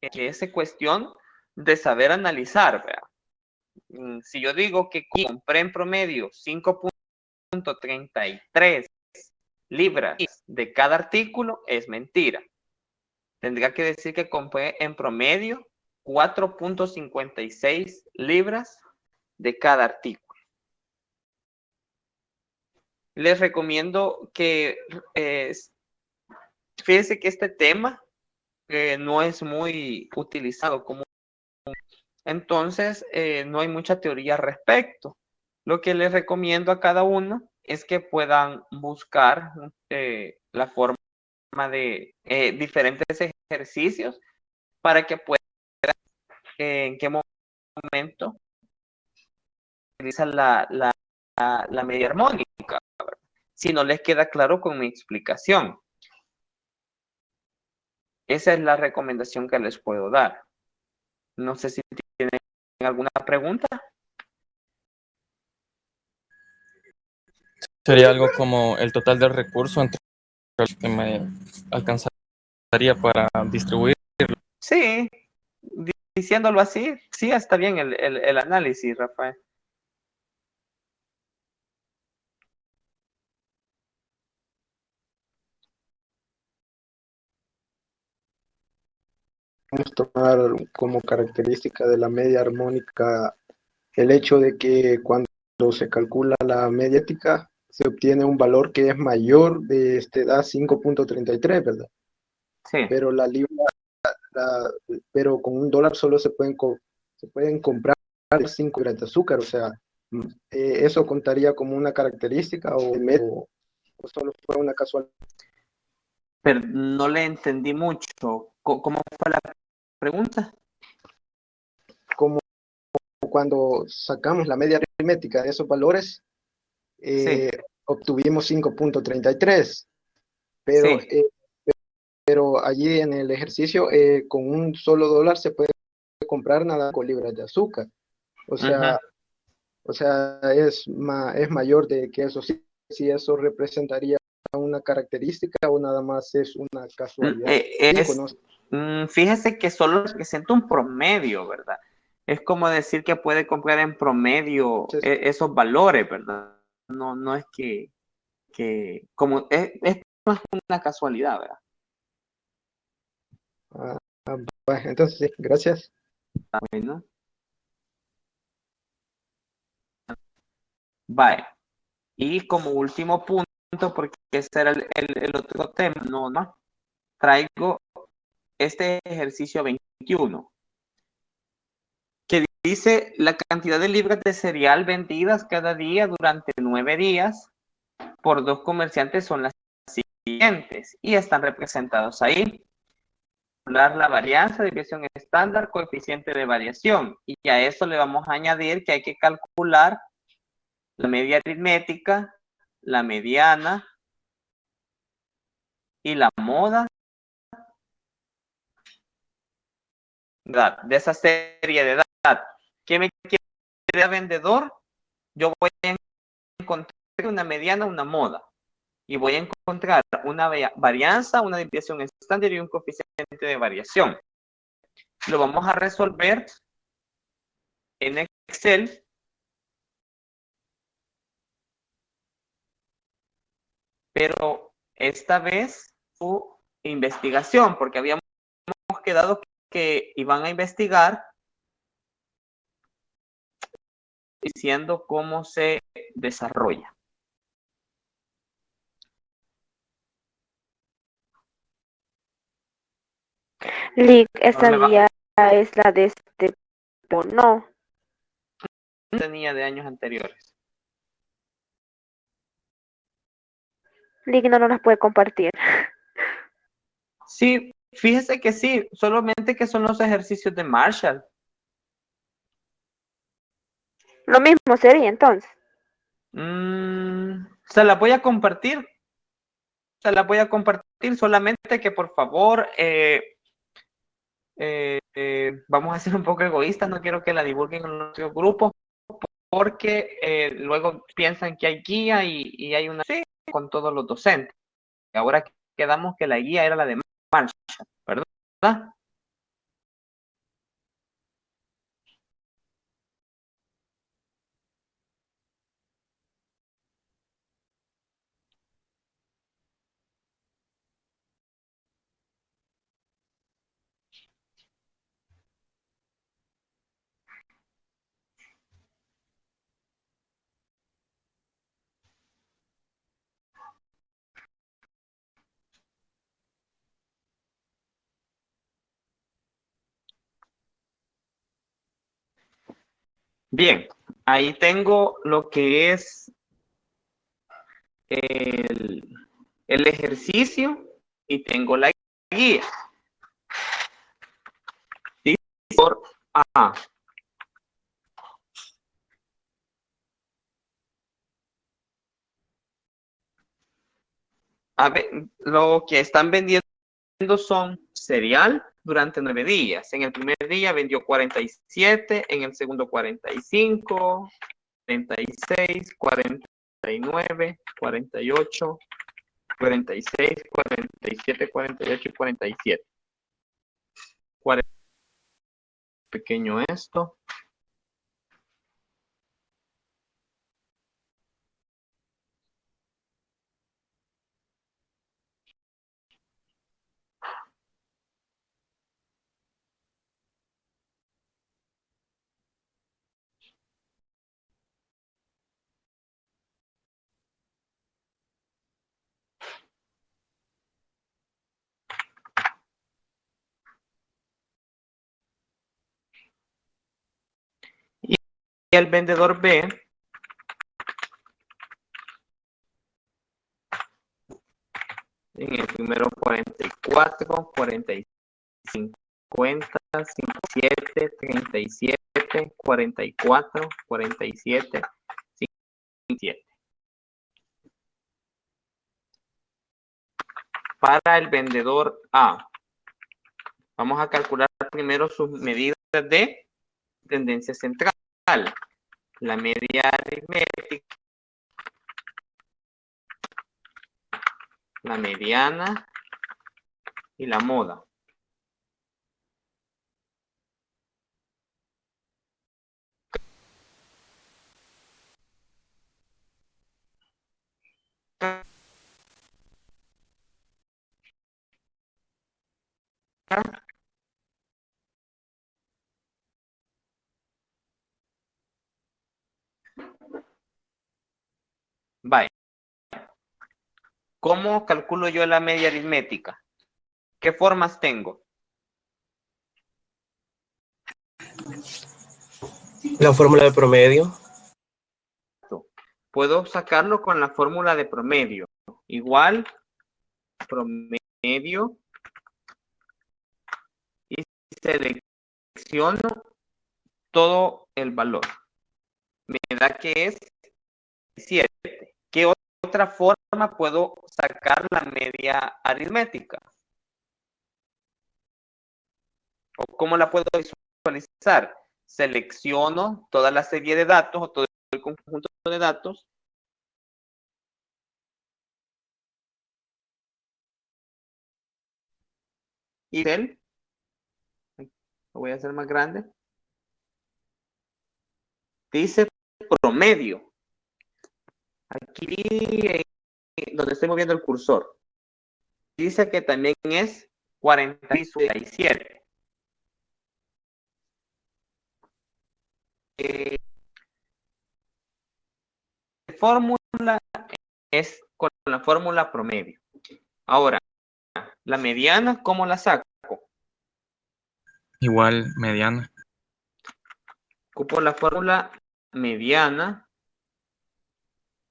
es cuestión de saber analizar, ¿verdad? Si yo digo que compré en promedio 5.33 libras de cada artículo, es mentira. Tendría que decir que compré en promedio 4.56 libras de cada artículo. Les recomiendo que fíjense que este tema no es muy utilizado como, entonces no hay mucha teoría al respecto. Lo que les recomiendo a cada uno es que puedan buscar la forma de diferentes ejercicios para que puedan en qué momento utilizan la media armónica, si no les queda claro con mi explicación. Esa es la recomendación que les puedo dar. No sé si tienen alguna pregunta. Sería algo como el total del recurso entre los que me alcanzaría para distribuir. Sí, diciéndolo así, sí está bien el análisis, Rafael. podemos tomar como característica de la media armónica el hecho de que cuando se calcula la mediática se obtiene un valor que es mayor da 5.33, ¿verdad? Sí. Pero pero con $1 solo se pueden comprar 5 gramos de azúcar, o sea, ¿eso contaría como una característica o solo fue una casualidad? Pero no le entendí mucho. ¿Cómo fue la pregunta? Como cuando sacamos la media aritmética de esos valores, Sí, obtuvimos 5.33, pero, sí. pero allí en el ejercicio con un solo $1 se puede comprar nada con libras de azúcar. O sea, Ujú. es mayor de que eso. Sí, si eso representaría una característica o nada más es una casualidad. Fíjese que solo representa un promedio, ¿verdad? Es como decir que puede comprar en promedio esos valores, ¿verdad? No es como es más una casualidad, ¿verdad? Entonces, sí, gracias. Bueno, vale. Y como último punto, porque ese era el otro tema, no, traigo este ejercicio 21, que dice la cantidad de libras de cereal vendidas cada día durante 9 días por 2 comerciantes son las siguientes y están representados ahí. La varianza, desviación estándar, coeficiente de variación. Y a eso le vamos a añadir que hay que calcular la media aritmética, la mediana y la moda de esa serie de edad. ¿Qué me quiere vendedor? Yo voy a encontrar una mediana, una moda. Y voy a encontrar una varianza, una desviación estándar y un coeficiente de variación. Lo vamos a resolver en Excel. Pero esta vez su investigación, porque habíamos quedado que iban a investigar diciendo cómo se desarrolla. Lick, esa guía es la de este, no. Tenía de años anteriores. Lick no nos las puede compartir. Sí, fíjese que sí, solamente que son los ejercicios de Marshall. Lo mismo sería entonces. Se la voy a compartir. Se la voy a compartir, solamente que por favor vamos a ser un poco egoístas, no quiero que la divulguen en nuestro grupo, porque luego piensan que hay guía y hay una con todos los docentes. Ahora quedamos que la guía era la de Marshall, ¿verdad? Bien, ahí tengo lo que es el ejercicio y tengo la guía. ¿Sí? Por A. A ver, lo que están vendiendo son cereal durante 9 días. En el primer día vendió 47, en el segundo 45, 36, 49, 48, 46, 47, 48 y 47. 40, pequeño esto. el vendedor B en el primero 44, 45, 50, 57, 37, 44, 47, 57. Para el vendedor A, vamos a calcular primero sus medidas de tendencia central. La media aritmética, la mediana y la moda. Vaya. ¿Cómo calculo yo la media aritmética? ¿Qué formas tengo? La fórmula de promedio. Puedo sacarlo con la fórmula de promedio. Igual, promedio. Y selecciono todo el valor. Me da que es 7. ¿Qué otra forma puedo sacar la media aritmética? ¿O cómo la puedo visualizar? Selecciono toda la serie de datos o todo el conjunto de datos. Y lo voy a hacer más grande. Dice promedio. Aquí donde estoy moviendo el cursor. Dice que también es 47. Fórmula es con la fórmula promedio. Ahora, la mediana, ¿cómo la saco? Igual mediana. Ocupo la fórmula mediana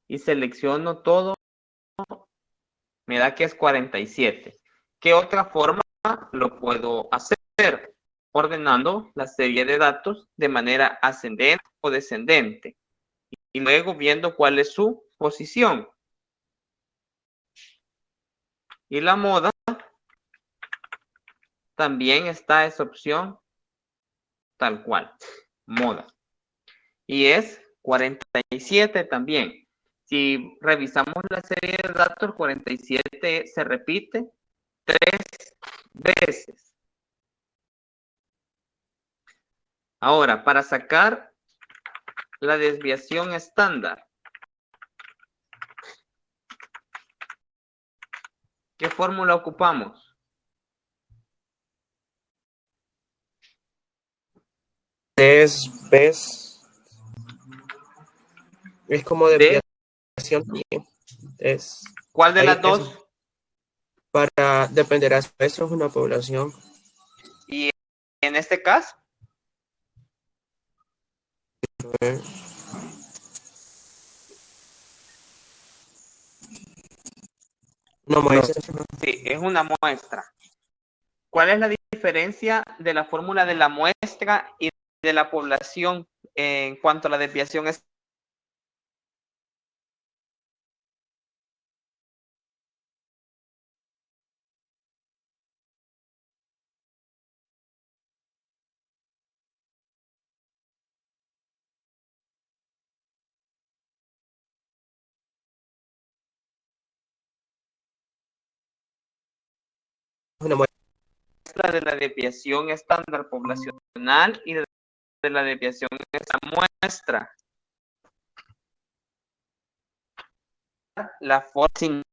y selecciono todo. Me da que es 47. ¿Qué otra forma lo puedo hacer? Ordenando la serie de datos de manera ascendente o descendente. Y luego viendo cuál es su posición. Y la moda, también está esa opción tal cual, moda. Y es 47 también. Si revisamos la serie de datos, 47 se repite 3 veces. Ahora, para sacar la desviación estándar, ¿qué fórmula ocupamos? Es como desviación también. ¿Cuál de las dos? Para dependerá, eso es una población. Y en este caso, una muestra. sí, es una muestra. ¿Cuál es la diferencia de la fórmula de la muestra y de la población en cuanto a la desviación estándar? Una muestra. De la desviación estándar poblacional y de la desviación de esa muestra. La forma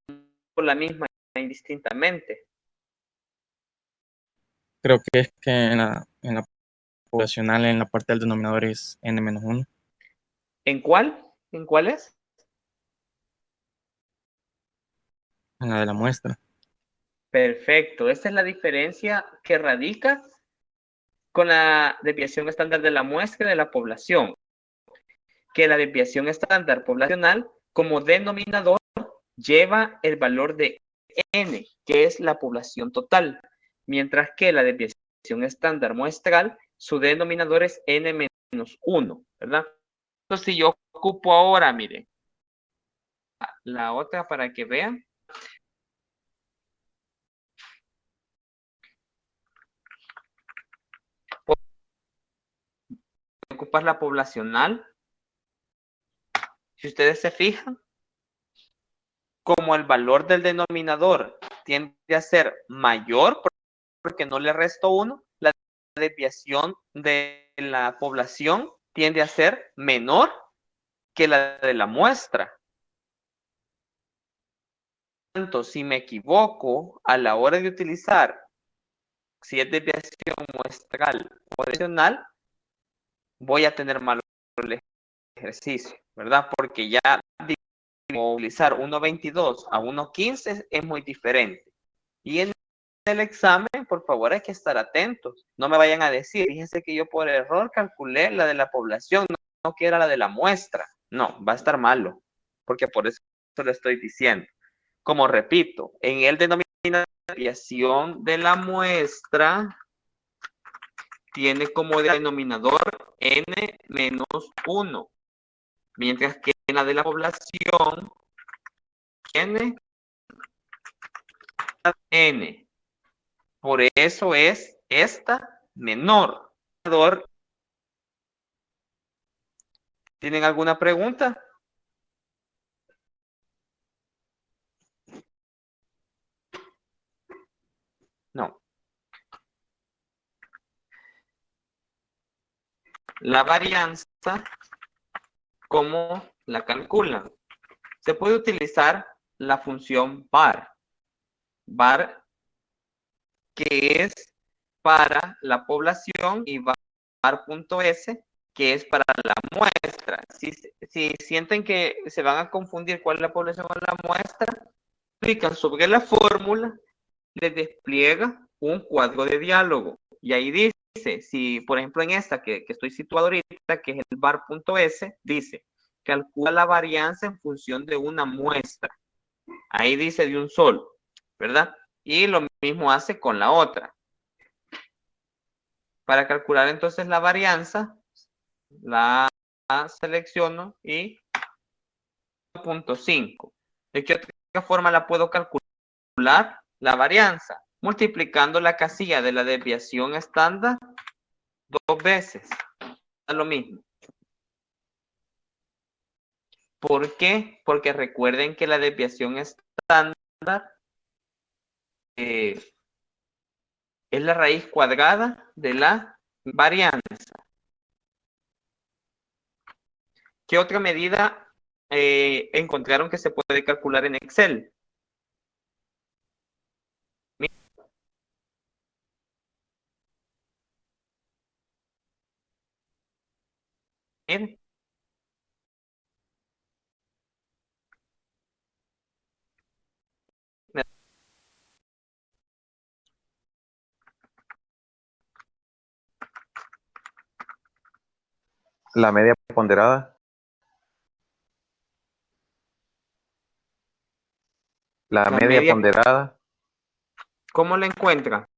la misma indistintamente. Creo que es que en la poblacional, en la parte del denominador es n-1. ¿En cuál? ¿En cuál es? En la de la muestra. Perfecto. Esta es la diferencia que radica con la desviación estándar de la muestra de la población. que la desviación estándar poblacional como denominador lleva el valor de n, que es la población total, mientras que la desviación estándar muestral, su denominador es n-1, ¿verdad? Entonces, si yo ocupo ahora, mire, la otra para que vean. Ocupar la poblacional. Si ustedes se fijan, como el valor del denominador tiende a ser mayor porque no le resto 1, la desviación de la población tiende a ser menor que la de la muestra. Tanto si me equivoco a la hora de utilizar, si es desviación muestral o adicional, voy a tener mal el ejercicio, ¿verdad? Porque ya utilizar 1.22 a 1.15 es muy diferente. Y en el examen, por favor, hay que estar atentos. No me vayan a decir, fíjense que yo por error calculé la de la población, no que era la de la muestra. No, va a estar malo, porque por eso le estoy diciendo. Como repito, en el denominador de desviación de la muestra tiene como denominador n-1, mientras que en la de la población tiene n. Por eso es esta menor. ¿Tienen alguna pregunta? No. La varianza, ¿cómo la calculan? Se puede utilizar la función var. Var, que es para la población, y var.s, que es para la muestra. Si sienten que se van a confundir cuál es la población o la muestra, clican sobre la fórmula, les despliega un cuadro de diálogo. Y ahí dice, si por ejemplo en esta que estoy situado ahorita, que es el var.s, dice, calcula la varianza en función de una muestra. Ahí dice de un solo, ¿verdad? Y lo mismo hace con la otra. Para calcular entonces la varianza, la selecciono y 0.5. ¿De qué otra forma la puedo calcular? La varianza, multiplicando la casilla de la desviación estándar 2 veces. Es lo mismo. ¿Por qué? Porque recuerden que la desviación estándar es la raíz cuadrada de la varianza. ¿Qué otra medida encontraron que se puede calcular en Excel? Miren. La media ponderada. La media ponderada. ¿Cómo la encuentra?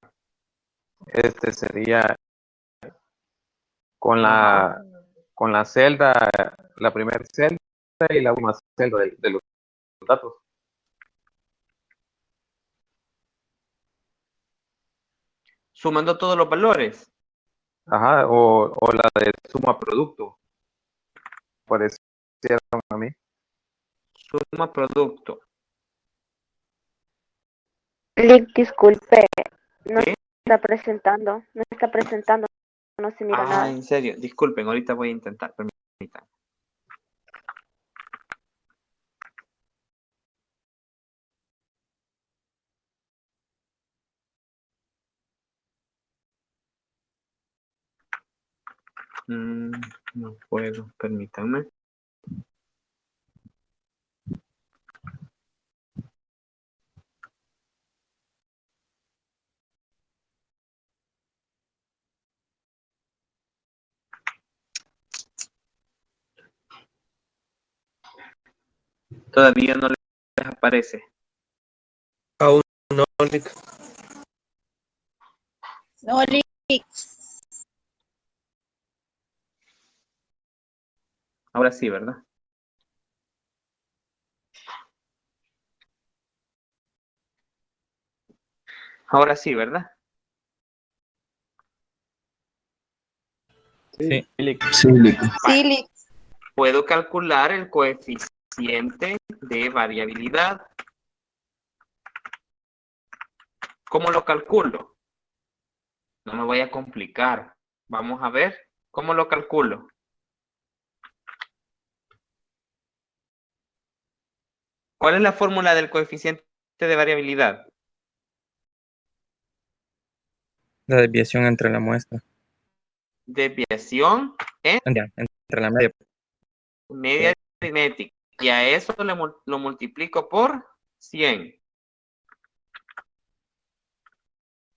Sería con la celda, la primera celda y la última celda de los datos. Sumando todos los valores. Ajá, o la de suma producto. Parecieron a mí. Suma producto. Lick, disculpe, no ¿Sí? está presentando, no se mira nada. En serio, disculpen, ahorita voy a intentar, permítanme. No puedo, permítanme. Todavía no les aparece. Aún no, Lick. No, Lick. Ahora sí, ¿verdad? Ahora sí, ¿verdad? Sí. Sí, Lick. Sí, Lick. Puedo calcular el coeficiente de variabilidad. ¿Cómo lo calculo? No me voy a complicar. Vamos a ver cómo lo calculo. ¿Cuál es la fórmula del coeficiente de variabilidad? La desviación entre la muestra. Desviación en Entre la media. media aritmética. Y a eso lo multiplico por 100.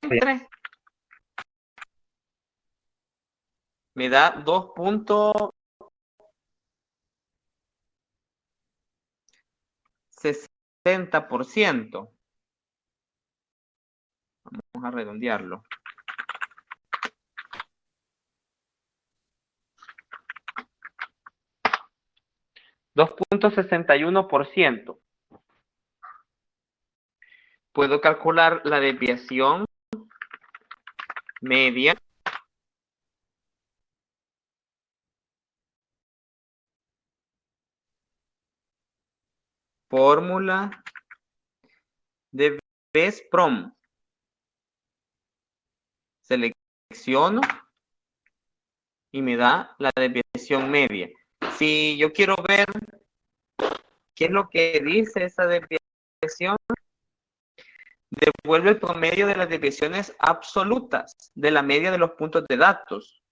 Entre. Me da 2.60%. Vamos a redondearlo. 2.61%. Puedo calcular la desviación media fórmula de Best-Prom. Selecciono y me da la desviación media. Si yo quiero ver qué es lo que dice esa desviación, devuelve el promedio de las desviaciones absolutas de la media de los puntos de datos.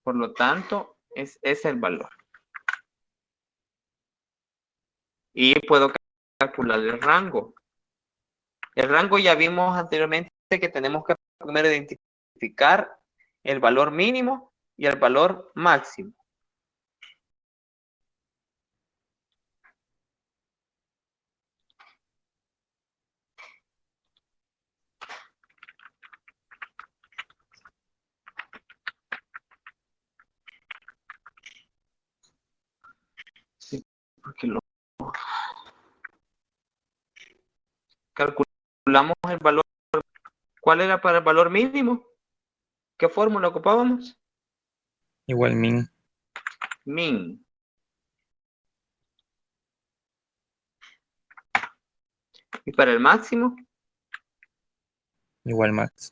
Por lo tanto, ese es el valor. Y puedo calcular el rango. El rango ya vimos anteriormente que tenemos que primero identificar el valor mínimo y el valor máximo. Sí, porque lo calculamos el valor. ¿Cuál era para el valor mínimo? ¿Qué fórmula ocupábamos? Igual min. Min. ¿Y para el máximo? Igual max.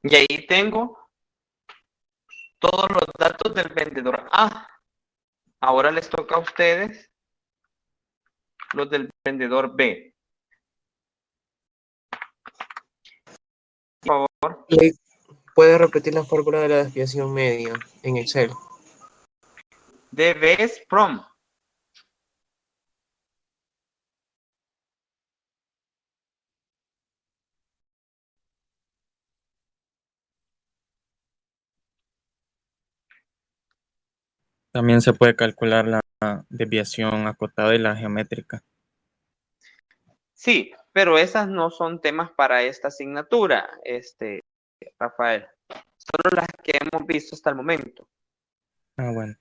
Y ahí tengo todos los datos del vendedor A. Ahora les toca a ustedes los del vendedor B. Por favor. Lick, ¿puede repetir la fórmula de la desviación media en Excel? De Best-Prom. También se puede calcular la desviación acotada y la geométrica. Sí, pero esas no son temas para esta asignatura, Rafael. Solo las que hemos visto hasta el momento. Ah, bueno.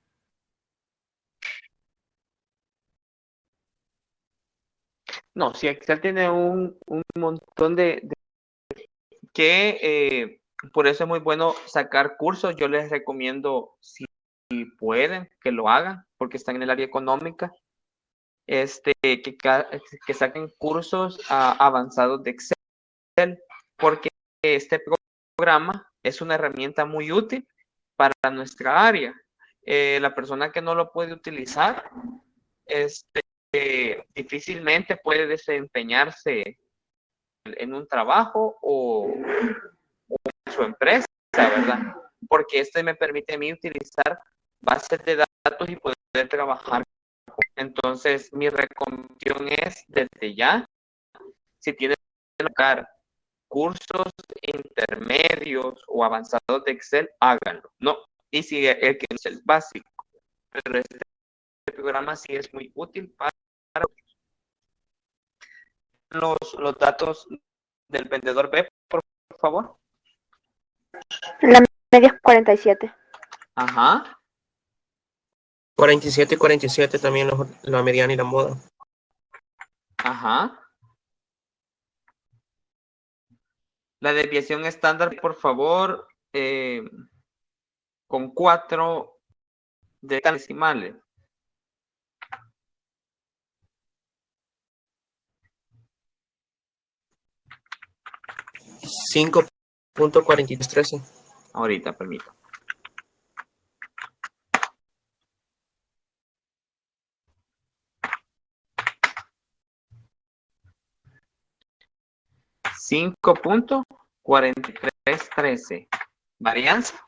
No, si Excel tiene un montón de que por eso es muy bueno sacar cursos. Yo les recomiendo, si pueden, que lo hagan, porque están en el área económica, que saquen cursos avanzados de Excel, porque este programa es una herramienta muy útil para nuestra área. La persona que no lo puede utilizar, difícilmente puede desempeñarse en un trabajo o en su empresa, ¿verdad? Porque me permite a mí utilizar bases de datos y poder trabajar. Entonces, mi recomendación es, desde ya, si tienen que buscar cursos intermedios o avanzados de Excel, háganlo. No, y si el que es el básico, pero este programa sí es muy útil para los datos del vendedor B, por favor. La media es 47. Ajá. 47 y 47 también la mediana y la moda. Ajá. La desviación estándar, por favor, con 4 decimales. 5.4313. Ahorita, permito. $5.4313. Varianza.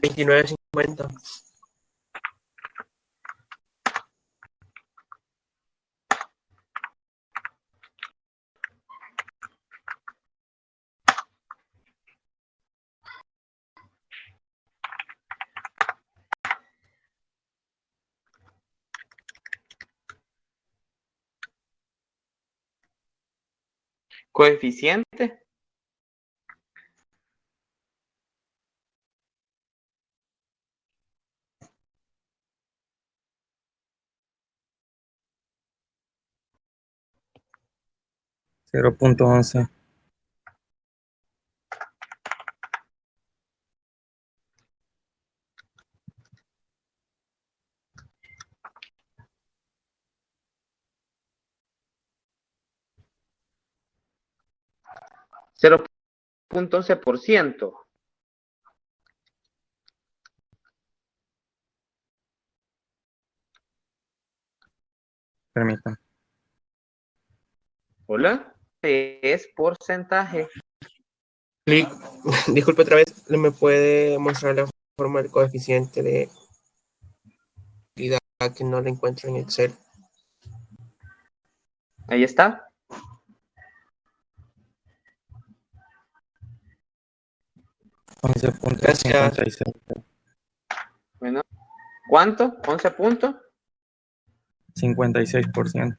$29.50. Coeficiente. $0.11. $0.11%. Permítanme. Hola. Es porcentaje. Clic. Disculpe otra vez, ¿me puede mostrar la forma del coeficiente de utilidad que no la encuentro en Excel? Ahí está. Gracias. Bueno, ¿cuánto? 11 puntos. 56%.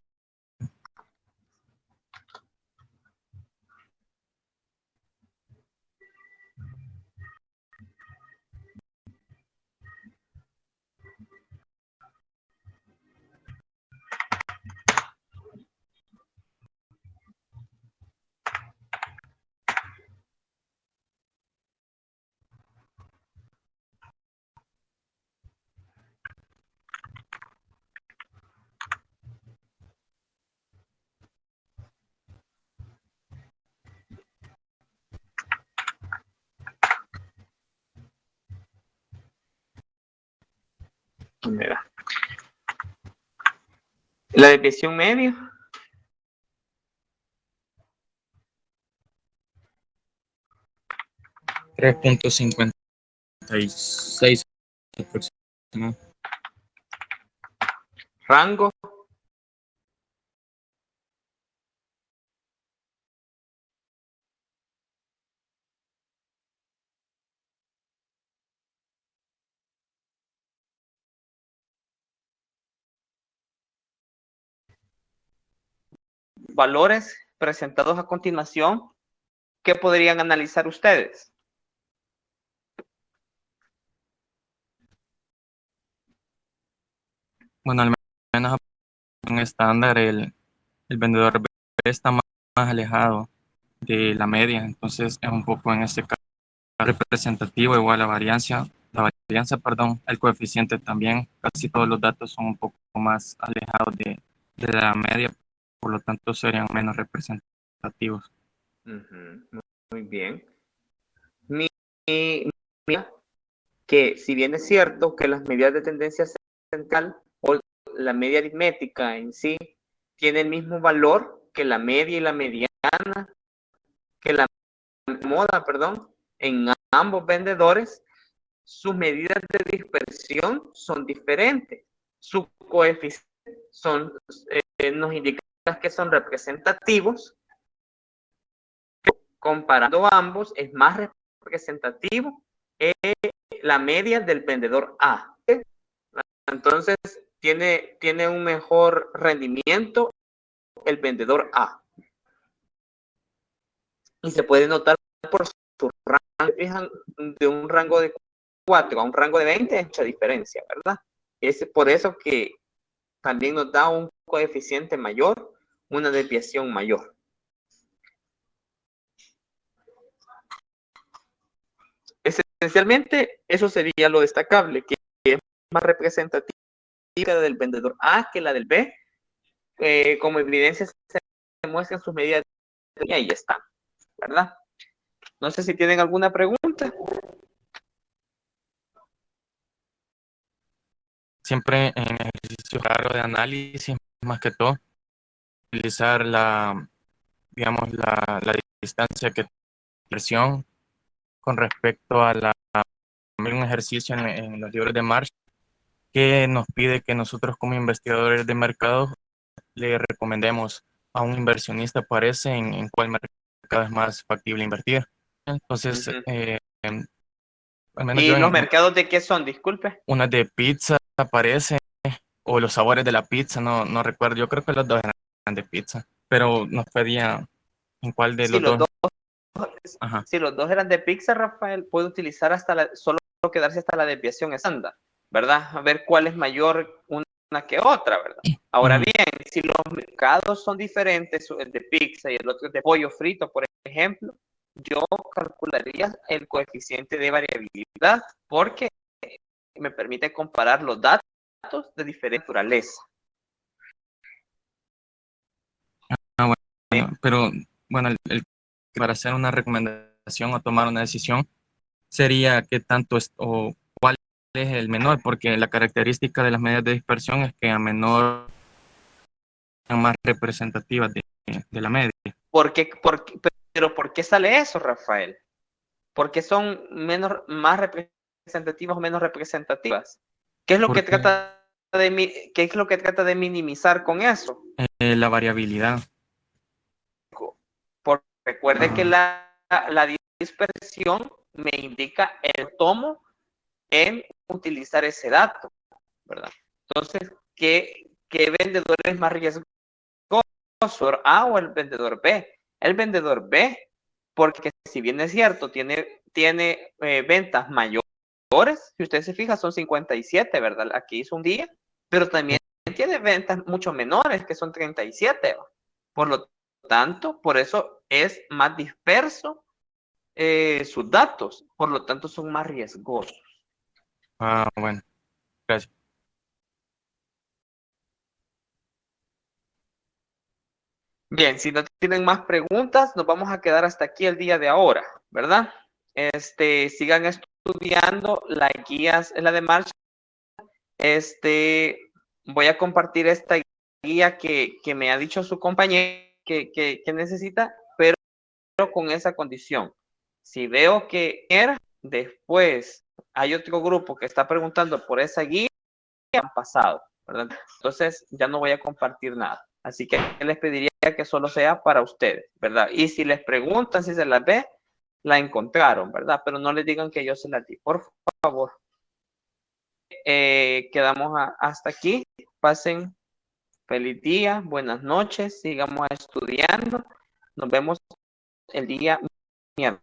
Mira. La desviación media. $3.56 aproximadamente. Rango. Valores presentados a continuación, ¿qué podrían analizar ustedes? Bueno, al menos en estándar el vendedor B está más alejado de la media, entonces es un poco en este caso representativo, igual la varianza la varianza, perdón, el coeficiente también, casi todos los datos son un poco más alejados de la media, por lo tanto serían menos representativos. Muy bien. Mira que si bien es cierto que las medidas de tendencia central o la media aritmética en sí tiene el mismo valor que la media y la mediana, que la moda, perdón, en ambos vendedores, sus medidas de dispersión son diferentes. Sus coeficientes nos indican que son representativos. Comparando ambos, es más representativo la media del vendedor A. Entonces, tiene un mejor rendimiento el vendedor A. Y se puede notar por su rango, de un rango de 4 a un rango de 20, es mucha diferencia, ¿verdad? Es por eso que también nos da un coeficiente mayor, una desviación mayor. Esencialmente, eso sería lo destacable, que es más representativa del vendedor A que la del B. Como evidencia se muestran sus medidas y ahí están, ¿verdad? No sé si tienen alguna pregunta. Siempre en ejercicio claro de análisis, más que todo, utilizar la distancia que presión con respecto a un ejercicio en los libros de Marshall que nos pide que nosotros como investigadores de mercado le recomendemos a un inversionista parece en cuál mercado es más factible invertir. Entonces, al menos ¿Y yo los mercados de qué son? Disculpe. Una de pizza aparece, o los sabores de la pizza, no recuerdo, yo creo que los dos eran de pizza, pero nos pedía en cuál de Sí, los dos. Ajá. Si los dos eran de pizza, Rafael, puede utilizar solo quedarse hasta la desviación estándar, ¿verdad? A ver cuál es mayor una que otra, ¿verdad? Ahora bien, si los mercados son diferentes, el de pizza y el otro es de pollo frito, por ejemplo, yo calcularía el coeficiente de variabilidad porque me permite comparar los datos de diferente naturaleza. Bueno, pero bueno, para hacer una recomendación o tomar una decisión sería qué tanto o cuál es el menor, porque la característica de las medidas de dispersión es que a menor son más representativas de la media. Pero ¿por qué sale eso, Rafael? ¿Por qué son más representativas o menos representativas? ¿Qué es lo que trata de minimizar con eso? La variabilidad. Porque recuerde que la dispersión me indica el tomo en utilizar ese dato, ¿verdad? Entonces, ¿qué vendedor es más riesgoso, A o el vendedor B? El vendedor B, porque si bien es cierto, tiene ventas mayores, si usted se fija, son 57, ¿verdad? Aquí hizo un día, pero también tiene ventas mucho menores, que son 37. Por lo tanto, por eso es más disperso sus datos, por lo tanto son más riesgosos. Bueno, gracias. Bien, si no tienen más preguntas, nos vamos a quedar hasta aquí el día de ahora, ¿verdad? Sigan estudiando las guías, la de Marshall. Voy a compartir esta guía que me ha dicho su compañero que necesita, pero con esa condición. Si veo que después hay otro grupo que está preguntando por esa guía, han pasado, ¿verdad? Entonces ya no voy a compartir nada. Así que les pediría que solo sea para ustedes, ¿verdad? Y si les preguntan si se las ve, la encontraron, ¿verdad? Pero no les digan que yo se las di, por favor. Quedamos hasta aquí. Pasen feliz día, buenas noches, sigamos estudiando. Nos vemos el día miércoles.